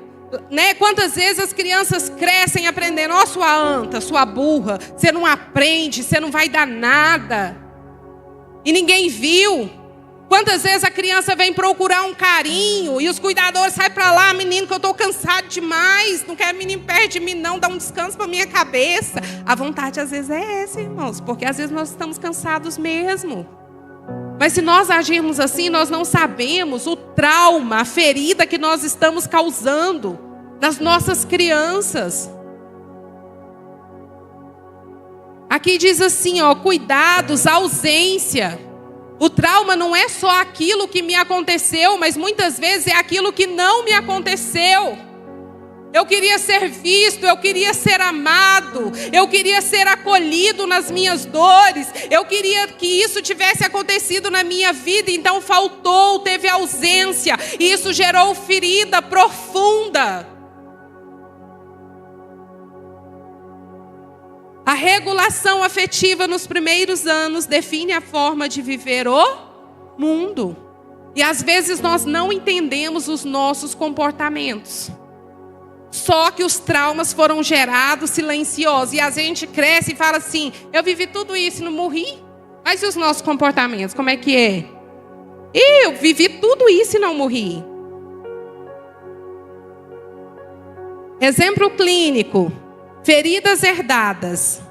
né? Quantas vezes as crianças crescem aprendendo, ó, sua anta, sua burra, você não aprende, você não vai dar nada. E ninguém viu. Quantas vezes a criança vem procurar um carinho e os cuidadores saem para lá, menino, que eu estou cansado demais, não quero menino perto de mim não, dá um descanso para minha cabeça. A vontade às vezes é essa, irmãos, porque às vezes nós estamos cansados mesmo. Mas se nós agirmos assim, nós não sabemos o trauma, a ferida que nós estamos causando nas nossas crianças. Aqui diz assim, ó, cuidados, ausência. O trauma não é só aquilo que me aconteceu, mas muitas vezes é aquilo que não me aconteceu. Eu queria ser visto, eu queria ser amado, eu queria ser acolhido nas minhas dores, eu queria que isso tivesse acontecido na minha vida, então faltou, teve ausência, e isso gerou ferida profunda. A regulação afetiva nos primeiros anos define a forma de viver o mundo. E às vezes nós não entendemos os nossos comportamentos. Só que os traumas foram gerados silenciosos. E a gente cresce e fala assim, eu vivi tudo isso e não morri. Mas e os nossos comportamentos, como é que é? Eu vivi tudo isso e não morri. Exemplo clínico. Feridas herdadas.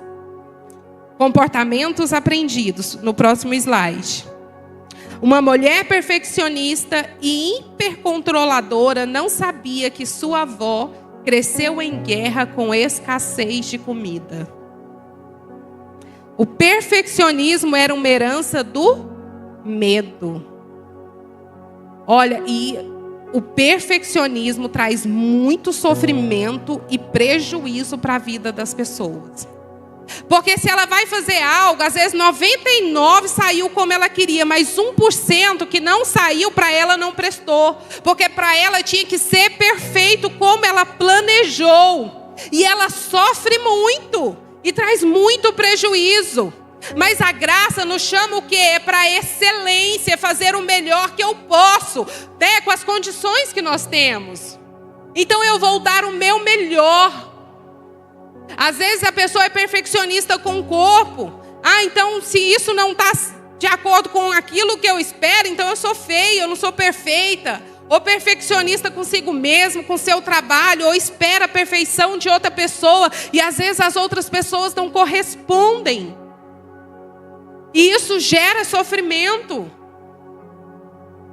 Comportamentos aprendidos. No próximo slide. Uma mulher perfeccionista e hipercontroladora não sabia que sua avó cresceu em guerra com escassez de comida. O perfeccionismo era uma herança do medo. Olha, e o perfeccionismo traz muito sofrimento e prejuízo para a vida das pessoas. Porque se ela vai fazer algo, às vezes 99% saiu como ela queria, mas 1% que não saiu para ela não prestou. Porque para ela tinha que ser perfeito como ela planejou. E ela sofre muito e traz muito prejuízo. Mas a graça nos chama o quê? É para excelência, fazer o melhor que eu posso, né? Com as condições que nós temos. Então eu vou dar o meu melhor. Às vezes a pessoa é perfeccionista com o corpo. Então se isso não está de acordo com aquilo que eu espero, então eu sou feia, eu não sou perfeita. Ou perfeccionista consigo mesmo, com seu trabalho, ou espera a perfeição de outra pessoa. E às vezes as outras pessoas não correspondem. E isso gera sofrimento.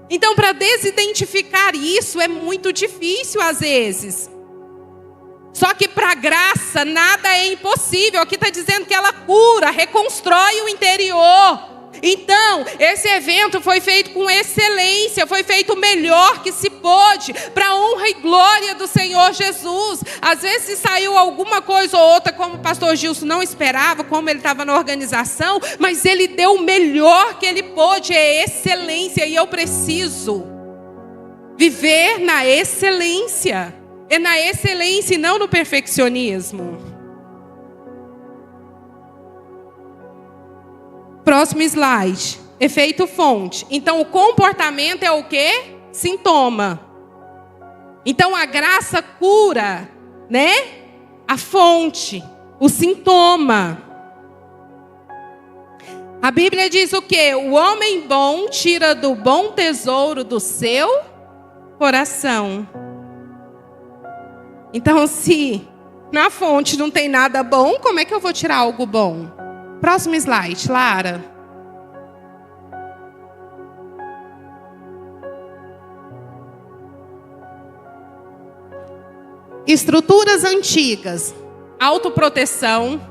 Então, para desidentificar isso é muito difícil às vezes. Só que para a graça nada é impossível. Aqui está dizendo que ela cura, reconstrói o interior. Então, esse evento foi feito com excelência, foi feito o melhor que se pôde, para a honra e glória do Senhor Jesus. Às vezes saiu alguma coisa ou outra, como o pastor Gilson não esperava, como ele estava na organização, mas ele deu o melhor que ele pôde, é excelência, e eu preciso viver na excelência. É na excelência e não no perfeccionismo. Próximo slide. Efeito fonte. Então, o comportamento é o quê? Sintoma. Então, a graça cura, né? A fonte, o sintoma. A Bíblia diz o quê? O homem bom tira do bom tesouro do seu coração. Então, se na fonte não tem nada bom, como é que eu vou tirar algo bom? Próximo slide, Lara. Estruturas antigas. Autoproteção.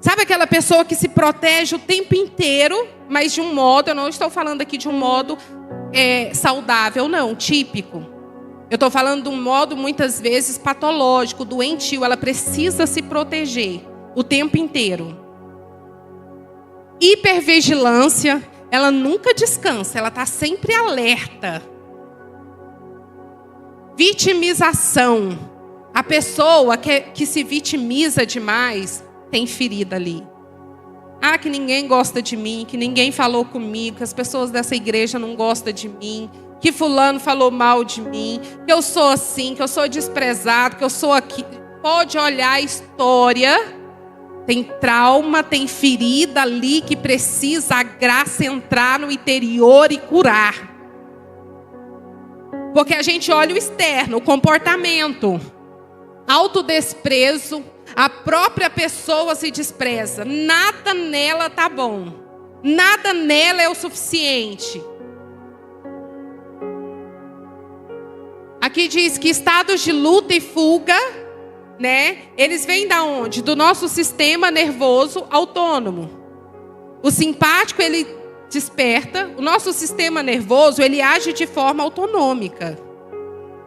Sabe aquela pessoa que se protege o tempo inteiro, mas de um modo, eu não estou falando aqui de um modo saudável, não, típico. Eu estou falando de um modo, muitas vezes, patológico, doentio. Ela precisa se proteger o tempo inteiro. Hipervigilância, ela nunca descansa, ela está sempre alerta. Vitimização. A pessoa que se vitimiza demais, tem ferida ali. Que ninguém gosta de mim, que ninguém falou comigo, que as pessoas dessa igreja não gostam de mim, que fulano falou mal de mim, que eu sou assim, que eu sou desprezado, que eu sou aqui. Pode olhar a história, tem trauma, tem ferida ali que precisa a graça entrar no interior e curar. Porque a gente olha o externo, o comportamento, autodesprezo, a própria pessoa se despreza, nada nela tá bom, nada nela é o suficiente. Aqui diz que estados de luta e fuga, né? Eles vêm da onde? Do nosso sistema nervoso autônomo. O simpático, ele desperta. O nosso sistema nervoso, ele age de forma autonômica.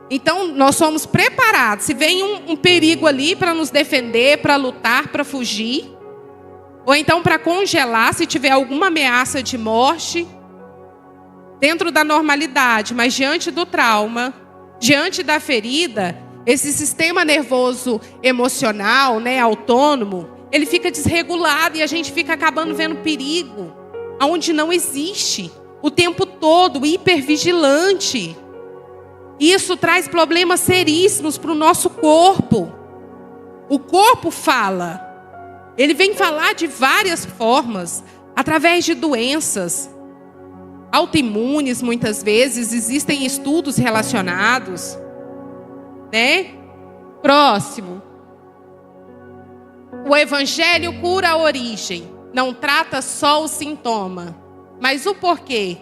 Então, nós somos preparados. Se vem um perigo ali para nos defender, para lutar, para fugir. Ou então para congelar, se tiver alguma ameaça de morte. Dentro da normalidade, mas diante do trauma, diante da ferida, esse sistema nervoso emocional, né, autônomo, ele fica desregulado e a gente fica acabando vendo perigo onde não existe. O tempo todo, hipervigilante. Isso traz problemas seríssimos para o nosso corpo. O corpo fala. Ele vem falar de várias formas, através de doenças autoimunes, muitas vezes. Existem estudos relacionados, né? Próximo. O evangelho cura a origem. Não trata só o sintoma, mas o porquê.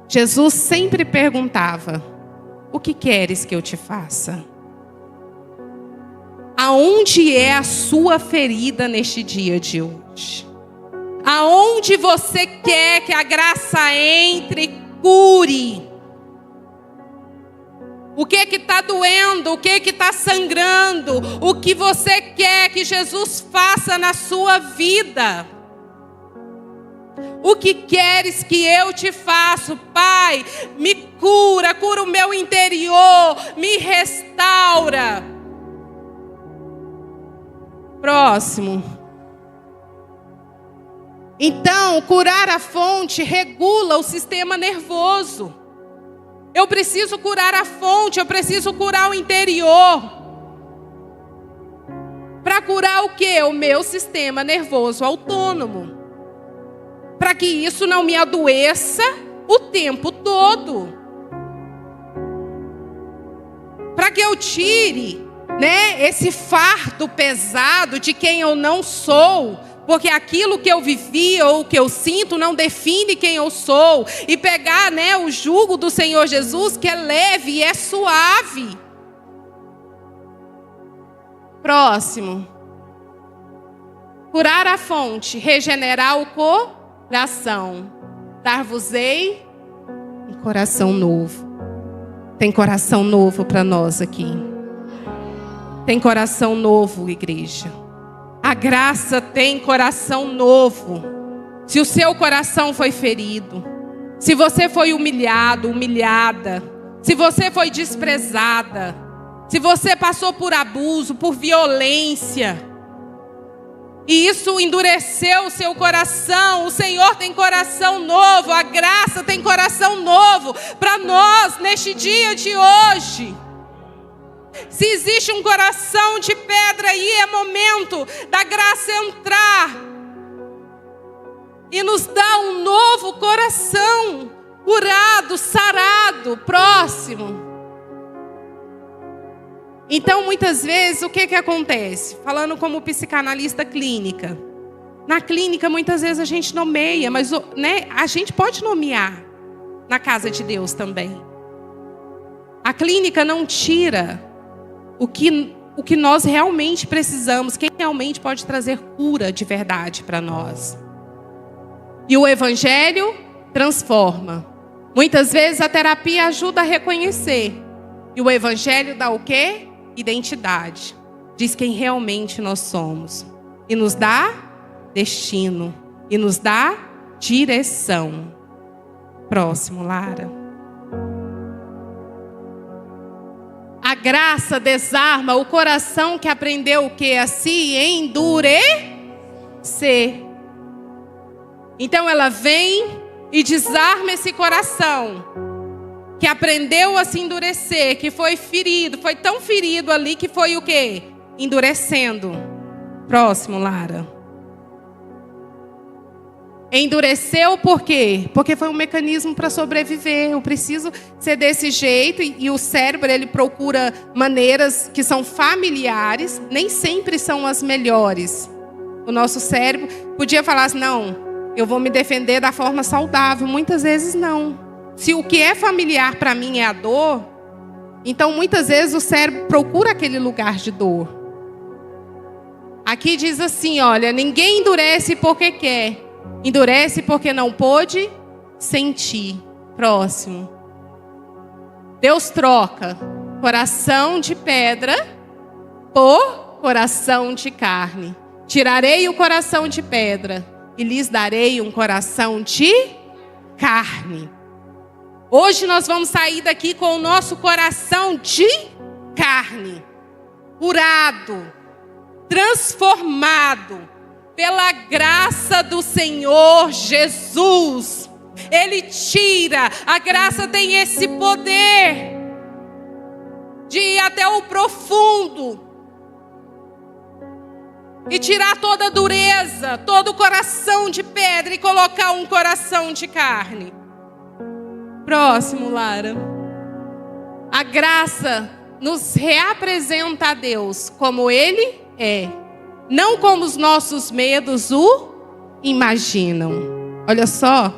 Jesus sempre perguntava: o que queres que eu te faça? Aonde é a sua ferida neste dia de hoje? Aonde você quer que a graça entre e cure? O que está doendo? O que está sangrando? O que você quer que Jesus faça na sua vida? O que queres que eu te faça? Pai, me cura, cura o meu interior, me restaura. Próximo. Então, curar a fonte regula o sistema nervoso. Eu preciso curar a fonte, eu preciso curar o interior. Para curar o quê? O meu sistema nervoso autônomo. Para que isso não me adoeça o tempo todo. Para que eu tire, né, esse fardo pesado de quem eu não sou. Porque aquilo que eu vivi ou que eu sinto não define quem eu sou. E pegar, né, o jugo do Senhor Jesus, que é leve e é suave. Próximo. Curar a fonte, regenerar o coração. Dar-vos-ei um coração novo. Tem coração novo para nós aqui. Tem coração novo, igreja. A graça tem coração novo. Se o seu coração foi ferido, se você foi humilhado, humilhada, se você foi desprezada, se você passou por abuso, por violência, e isso endureceu o seu coração, o Senhor tem coração novo, a graça tem coração novo para nós neste dia de hoje. Se existe um coração de pedra aí, é momento da graça entrar e nos dar um novo coração, curado, sarado. Próximo. Então, muitas vezes, o que acontece? Falando como psicanalista clínica. Na clínica, muitas vezes a gente nomeia, mas, né, a gente pode nomear na casa de Deus também. A clínica não tira o que nós realmente precisamos, quem realmente pode trazer cura de verdade para nós. E o evangelho transforma. Muitas vezes a terapia ajuda a reconhecer. E o evangelho dá o quê? Identidade. Diz quem realmente nós somos. E nos dá destino. E nos dá direção. Próximo, Lara. A graça desarma o coração que aprendeu o quê? A se endurecer. Então ela vem e desarma esse coração que aprendeu a se endurecer, que foi ferido, foi tão ferido ali que foi o quê? Endurecendo. Próximo, Lara. Endureceu por quê? Porque foi um mecanismo para sobreviver. Eu preciso ser desse jeito. E o cérebro, ele procura maneiras que são familiares. Nem sempre são as melhores. O nosso cérebro podia falar assim, não, eu vou me defender da forma saudável. Muitas vezes não. Se o que é familiar para mim é a dor, então muitas vezes o cérebro procura aquele lugar de dor. Aqui diz assim, olha, ninguém endurece porque quer. Endurece porque não pôde sentir. Próximo. Deus troca coração de pedra por coração de carne. Tirarei o coração de pedra e lhes darei um coração de carne. Hoje nós vamos sair daqui com o nosso coração de carne, curado, transformado pela graça do Senhor Jesus. Ele tira, a graça tem esse poder de ir até o profundo e tirar toda a dureza, todo o coração de pedra e colocar um coração de carne. Próximo, Lara. A graça nos reapresenta a Deus como Ele é, não como os nossos medos o imaginam. Olha só,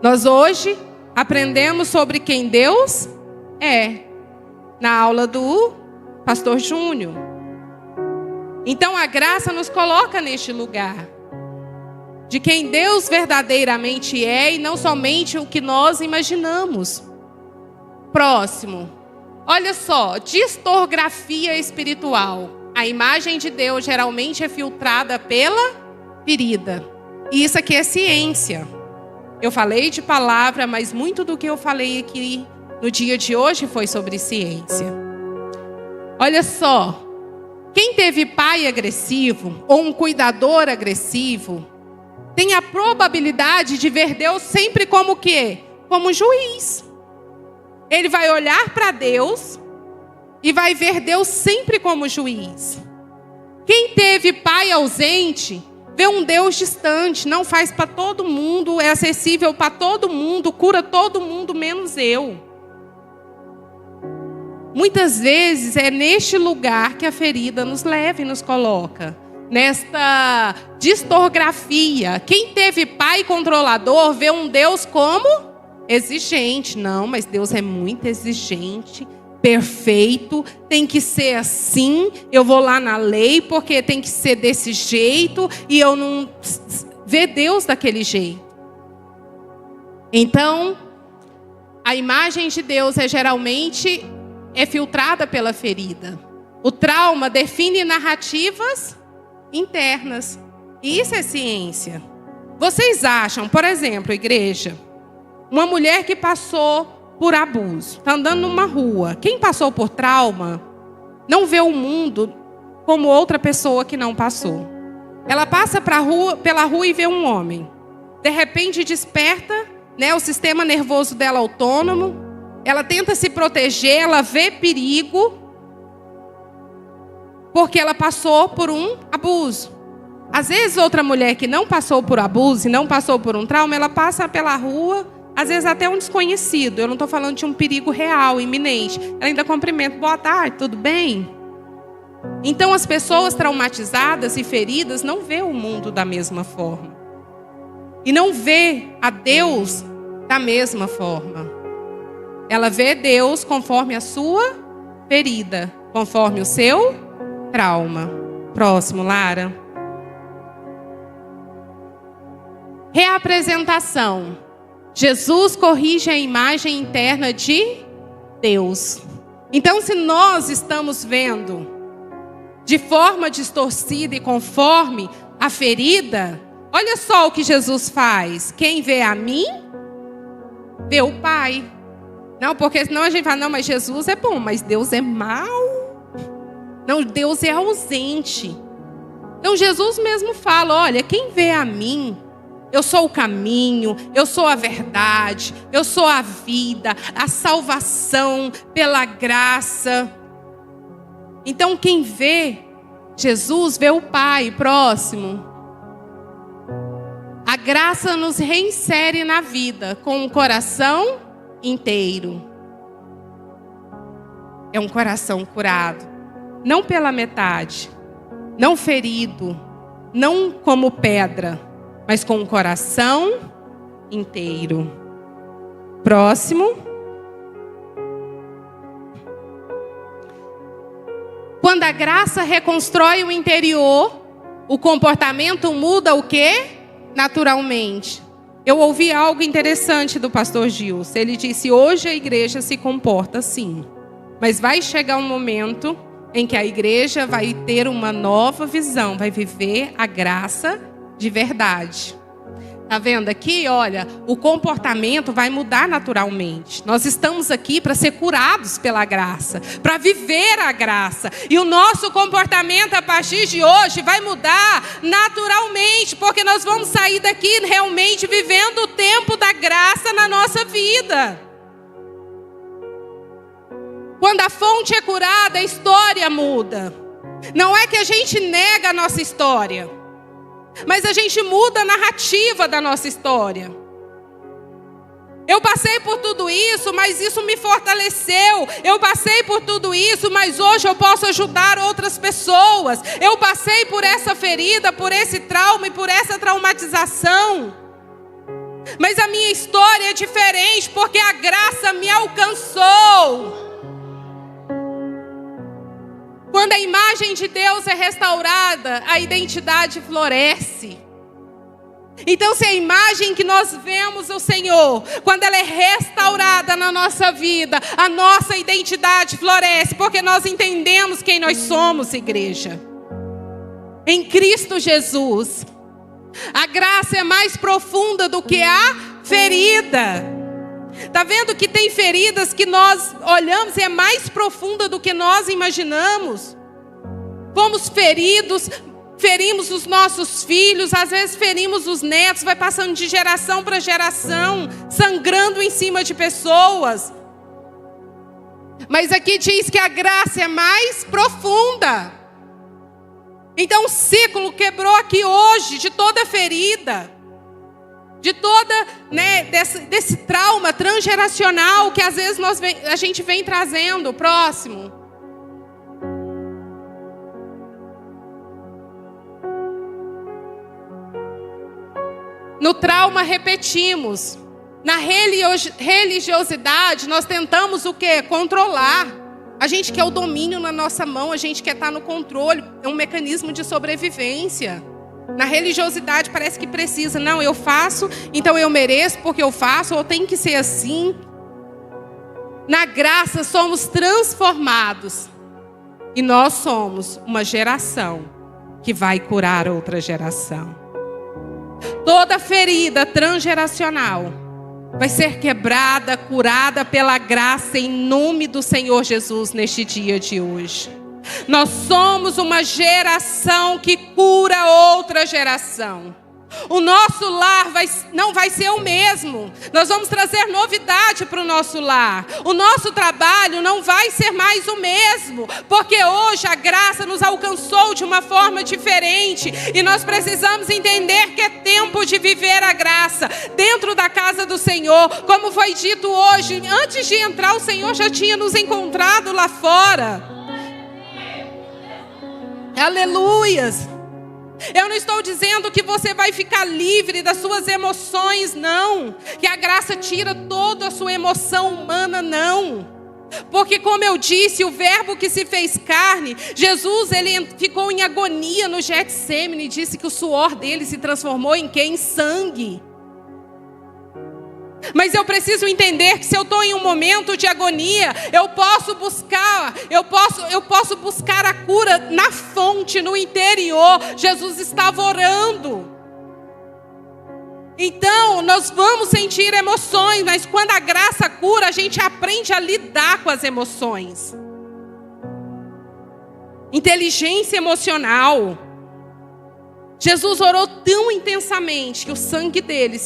nós hoje aprendemos sobre quem Deus é, na aula do Pastor Júnior. Então a graça nos coloca neste lugar de quem Deus verdadeiramente é e não somente o que nós imaginamos. Próximo. Olha só, distorgrafia espiritual. A imagem de Deus geralmente é filtrada pela ferida. E isso aqui é ciência. Eu falei de palavra, mas muito do que eu falei aqui no dia de hoje foi sobre ciência. Olha só. Quem teve pai agressivo ou um cuidador agressivo tem a probabilidade de ver Deus sempre como o quê? Como juiz. Ele vai olhar para Deus e vai ver Deus sempre como juiz. Quem teve pai ausente vê um Deus distante, não faz para todo mundo, é acessível para todo mundo, cura todo mundo menos eu. Muitas vezes é neste lugar que a ferida nos leva e nos coloca. Nesta distorgrafia. Quem teve pai controlador vê um Deus como exigente. Não, mas Deus é muito exigente, perfeito, tem que ser assim. Eu vou lá na lei porque tem que ser desse jeito e eu não ver Deus daquele jeito. Então, a imagem de Deus geralmente é filtrada pela ferida. O trauma define narrativas internas. E isso é ciência. Vocês acham, por exemplo, igreja, uma mulher que passou por abuso, está andando numa rua. Quem passou por trauma não vê o mundo como outra pessoa que não passou. Ela passa pela rua e vê um homem. De repente desperta, o sistema nervoso dela autônomo. Ela tenta se proteger, ela vê perigo, porque ela passou por um abuso. Às vezes, outra mulher que não passou por abuso e não passou por um trauma, ela passa pela rua, às vezes até um desconhecido. Eu não estou falando de um perigo real, iminente. Ela ainda cumprimenta, boa tarde, tudo bem? Então, as pessoas traumatizadas e feridas não vê o mundo da mesma forma. E não vê a Deus da mesma forma. Ela vê Deus conforme a sua ferida, conforme o seu trauma. Próximo, Lara. Reapresentação. Jesus corrige a imagem interna de Deus. Então, se nós estamos vendo de forma distorcida e conforme a ferida, olha só o que Jesus faz. Quem vê a mim, vê o Pai. Não, porque senão a gente fala, não, mas Jesus é bom, mas Deus é mau. Não, Deus é ausente. Então Jesus mesmo fala, olha, quem vê a mim, eu sou o caminho, eu sou a verdade, eu sou a vida, a salvação pela graça. Então quem vê Jesus, vê o Pai. Próximo. A graça nos reinsere na vida com o coração inteiro. É um coração curado, não pela metade, não ferido, não como pedra, mas com o coração inteiro. Próximo. Quando a graça reconstrói o interior, o comportamento muda o quê? Naturalmente. Eu ouvi algo interessante do pastor Gilson. Ele disse, hoje a igreja se comporta assim. Mas vai chegar um momento em que a igreja vai ter uma nova visão, vai viver a graça de verdade. Tá vendo aqui? Olha, o comportamento vai mudar naturalmente. Nós estamos aqui para ser curados pela graça, para viver a graça. E o nosso comportamento a partir de hoje vai mudar naturalmente, porque nós vamos sair daqui realmente vivendo o tempo da graça na nossa vida. Quando a fonte é curada, a história muda. Não é que a gente nega a nossa história, mas a gente muda a narrativa da nossa história. Eu passei por tudo isso, mas isso me fortaleceu. Eu passei por tudo isso, mas hoje eu posso ajudar outras pessoas. Eu passei por essa ferida, por esse trauma e por essa traumatização. Mas a minha história é diferente, porque a graça me alcançou. Quando a imagem de Deus é restaurada, a identidade floresce. Então, se a imagem que nós vemos o Senhor, quando ela é restaurada na nossa vida, a nossa identidade floresce, porque nós entendemos quem nós somos, igreja. Em Cristo Jesus. A graça é mais profunda do que a ferida. Está vendo que tem feridas que nós olhamos e é mais profunda do que nós imaginamos? Fomos feridos, ferimos os nossos filhos, às vezes ferimos os netos, vai passando de geração para geração, sangrando em cima de pessoas. Mas aqui diz que a graça é mais profunda. Então o ciclo quebrou aqui hoje de toda ferida. De toda, desse trauma transgeracional que às vezes a gente vem trazendo. Próximo. No trauma repetimos. Na religiosidade nós tentamos o quê? Controlar. A gente quer o domínio na nossa mão, a gente quer estar no controle. É um mecanismo de sobrevivência. Na religiosidade parece que precisa. Não, eu faço, então eu mereço porque eu faço, ou tem que ser assim. Na graça somos transformados. E nós somos uma geração que vai curar outra geração. Toda ferida transgeracional vai ser quebrada, curada pela graça em nome do Senhor Jesus neste dia de hoje. Nós somos uma geração que cura outra geração. O nosso lar não vai ser o mesmo. Nós vamos trazer novidade para o nosso lar. O nosso trabalho não vai ser mais o mesmo, porque hoje a graça nos alcançou de uma forma diferente. E nós precisamos entender que é tempo de viver a graça dentro da casa do Senhor. Como foi dito hoje, antes de entrar o Senhor já tinha nos encontrado lá fora. Aleluias. Eu não estou dizendo que você vai ficar livre das suas emoções, não. Que a graça tira toda a sua emoção humana, não. Porque como eu disse, o verbo que se fez carne, Jesus, ele ficou em agonia no Getsêmani, disse que o suor dele se transformou em quê? Em sangue. Mas eu preciso entender que se eu estou em um momento de agonia, eu posso buscar a cura na fonte, no interior. Jesus estava orando. Então, nós vamos sentir emoções, mas quando a graça cura, a gente aprende a lidar com as emoções. Inteligência emocional. Jesus orou tão intensamente que o sangue dele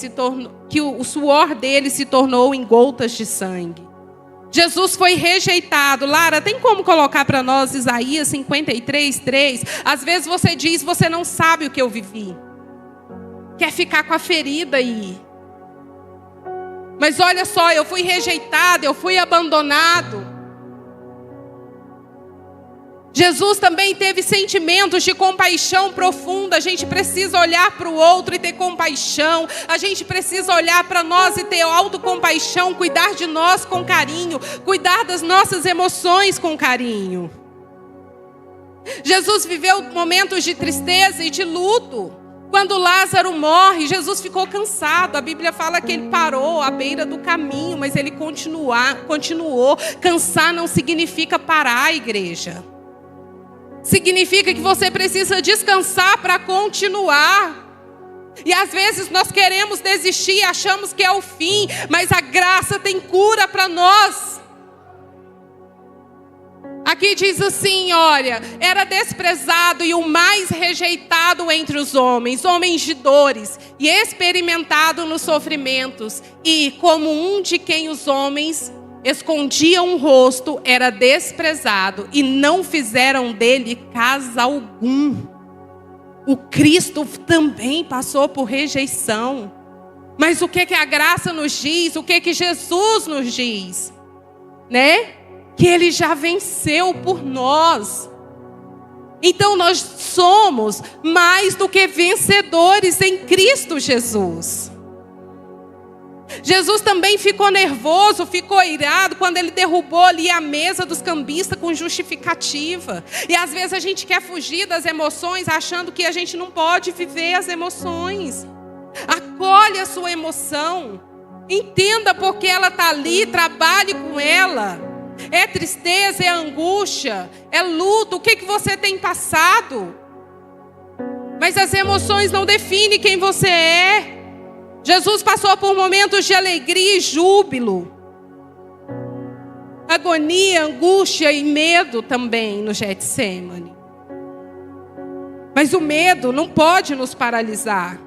que o suor dele se tornou em gotas de sangue. Jesus foi rejeitado. Lara, tem como colocar para nós Isaías 53:3? Às vezes você diz, você não sabe o que eu vivi. Quer ficar com a ferida aí. Mas olha só, eu fui rejeitado, eu fui abandonado. Jesus também teve sentimentos de compaixão profunda. A gente precisa olhar para o outro e ter compaixão. A gente precisa olhar para nós e ter autocompaixão, cuidar de nós com carinho, cuidar das nossas emoções com carinho. Jesus viveu momentos de tristeza e de luto. Quando Lázaro morre, Jesus ficou cansado. A Bíblia fala que ele parou à beira do caminho, mas ele continuou. Cansar não significa parar, igreja. Significa que você precisa descansar para continuar. E às vezes nós queremos desistir, achamos que é o fim, mas a graça tem cura para nós. Aqui diz assim, olha, era desprezado e o mais rejeitado entre os homens, homens de dores, e experimentado nos sofrimentos, e como um de quem os homens escondiam o rosto, era desprezado, e não fizeram dele caso algum. O Cristo também passou por rejeição. Mas o que a graça nos diz? O que Jesus nos diz? Né? Que Ele já venceu por nós. Então nós somos mais do que vencedores em Cristo Jesus. Jesus também ficou nervoso, ficou irado quando Ele derrubou ali a mesa dos cambistas com justificativa. E às vezes a gente quer fugir das emoções achando que a gente não pode viver as emoções. Acolhe a sua emoção. Entenda porque ela está ali, trabalhe com ela. É tristeza, é angústia, é luto, o que você tem passado? Mas as emoções não definem quem você é. Jesus passou por momentos de alegria e júbilo, agonia, angústia e medo também no Getsêmani. Mas o medo não pode nos paralisar.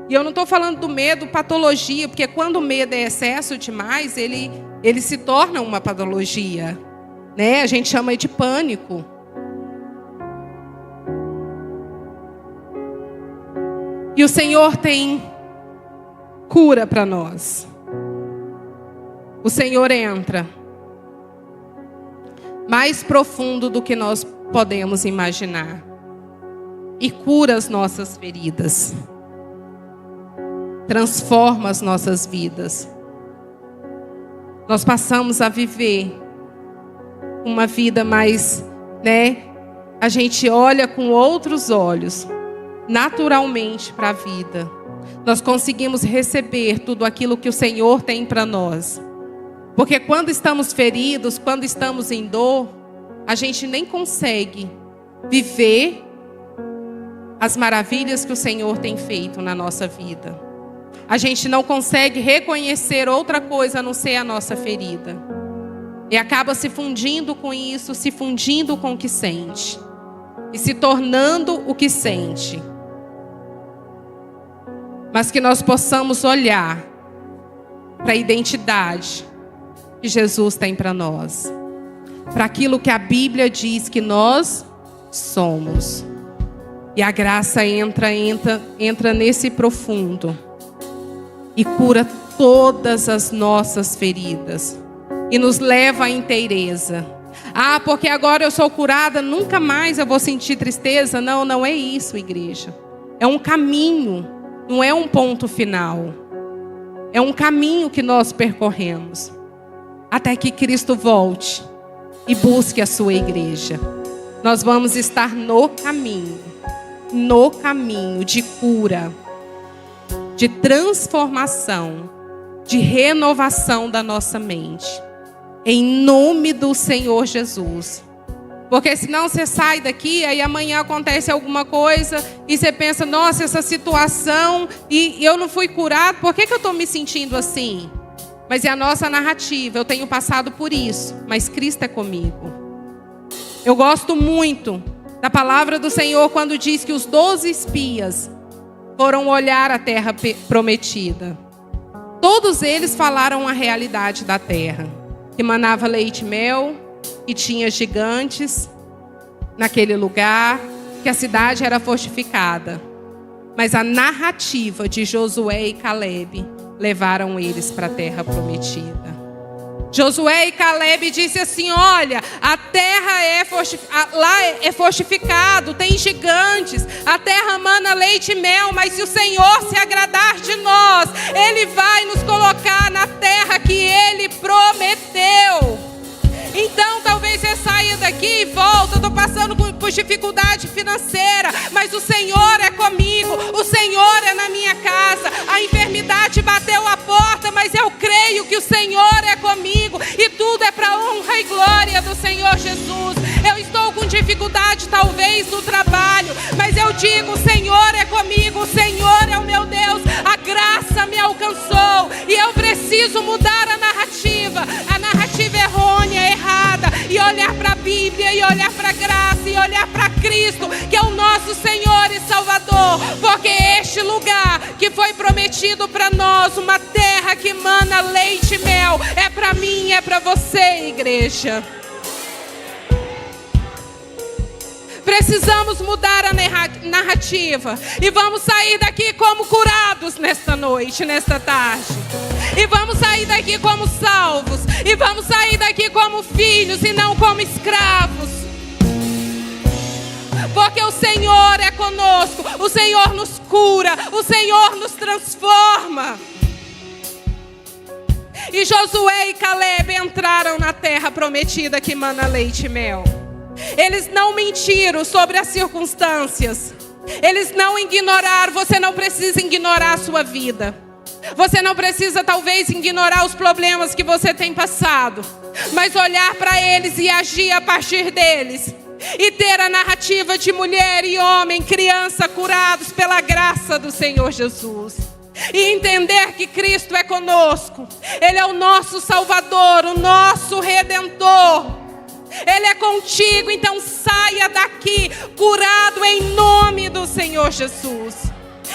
E eu não estou falando do medo patologia, porque quando o medo é excesso demais, ele se torna uma patologia, né? A gente chama de pânico. E o Senhor tem cura para nós. O Senhor entra mais profundo do que nós podemos imaginar e cura as nossas feridas, transforma as nossas vidas. Nós passamos a viver uma vida mais, né? A gente olha com outros olhos, naturalmente, para a vida. Nós conseguimos receber tudo aquilo que o Senhor tem para nós. Porque quando estamos feridos, quando estamos em dor, a gente nem consegue viver as maravilhas que o Senhor tem feito na nossa vida. A gente não consegue reconhecer outra coisa a não ser a nossa ferida. E acaba se fundindo com isso, se fundindo com o que sente. E se tornando o que sente. Mas que nós possamos olhar para a identidade que Jesus tem para nós. Para aquilo que a Bíblia diz que nós somos. E a graça entra nesse profundo. E cura todas as nossas feridas. E nos leva à inteireza. Ah, porque agora eu sou curada, nunca mais eu vou sentir tristeza. Não, não é isso, igreja. É um caminho, não é um ponto final. É um caminho que nós percorremos. Até que Cristo volte e busque a sua igreja. Nós vamos estar no caminho de cura, de transformação, de renovação da nossa mente. Em nome do Senhor Jesus. Porque senão você sai daqui, aí amanhã acontece alguma coisa e você pensa, nossa, essa situação e eu não fui curado, por que eu estou me sentindo assim? Mas é a nossa narrativa, eu tenho passado por isso, mas Cristo é comigo. Eu gosto muito da palavra do Senhor quando diz que os 12 espias foram olhar a terra prometida. Todos eles falaram a realidade da terra, que manava leite e mel, que tinha gigantes naquele lugar, que a cidade era fortificada. Mas a narrativa de Josué e Calebe levaram eles para a terra prometida. Josué e Calebe disse assim, olha, a terra lá é fortificado, tem gigantes, a terra mana leite e mel, mas se o Senhor se agradar de nós, Ele vai nos colocar na terra que Ele prometeu. Então talvez você saia daqui e volta, eu estou passando por dificuldade financeira, mas o Senhor é comigo, o Senhor é na minha casa, a enfermidade bateu a porta, mas eu creio que o Senhor é comigo, e tudo é para honra e glória do Senhor Jesus. Eu estou com dificuldade talvez no trabalho, mas eu digo, o Senhor é comigo, o Senhor é o meu Deus. que foi prometido para nós, uma terra que mana leite e mel. É para mim, é para você, igreja. Precisamos mudar a narrativa. E vamos sair daqui como curados nesta noite, nesta tarde. E vamos sair daqui como salvos. E vamos sair daqui como filhos e não como escravos. Porque o Senhor é conosco. O Senhor nos cura. O Senhor nos transforma. E Josué e Caleb entraram na terra prometida que mana leite e mel. Eles não mentiram sobre as circunstâncias. Eles não ignoraram. Você não precisa ignorar a sua vida. Você não precisa talvez ignorar os problemas que você tem passado, mas olhar para eles e agir a partir deles. E ter a narrativa de mulher e homem, criança curados pela graça do Senhor Jesus. E entender que Cristo é conosco. Ele é o nosso Salvador, o nosso Redentor. Ele é contigo, então saia daqui curado em nome do Senhor Jesus.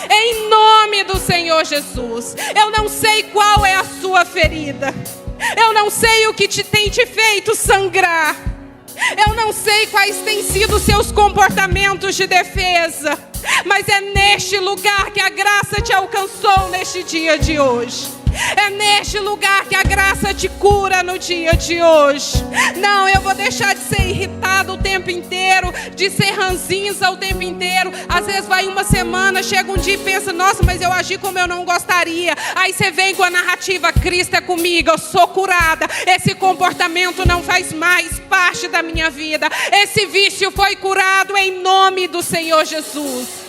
Em nome do Senhor Jesus. Eu não sei qual é a sua ferida. Eu não sei o que tem te feito sangrar. Eu não sei quais têm sido os seus comportamentos de defesa. Mas é neste lugar que a graça te alcançou neste dia de hoje. É neste lugar que a graça te cura no dia de hoje. Não, eu vou deixar de ser irritado o tempo inteiro, de ser ranzinza o tempo inteiro. Às vezes vai uma semana, chega um dia e pensa, nossa, mas eu agi como eu não gostaria. Aí você vem com a narrativa, Cristo é comigo, eu sou curada. Esse comportamento não faz mais parte da minha vida. Esse vício foi curado em nome do Senhor Jesus.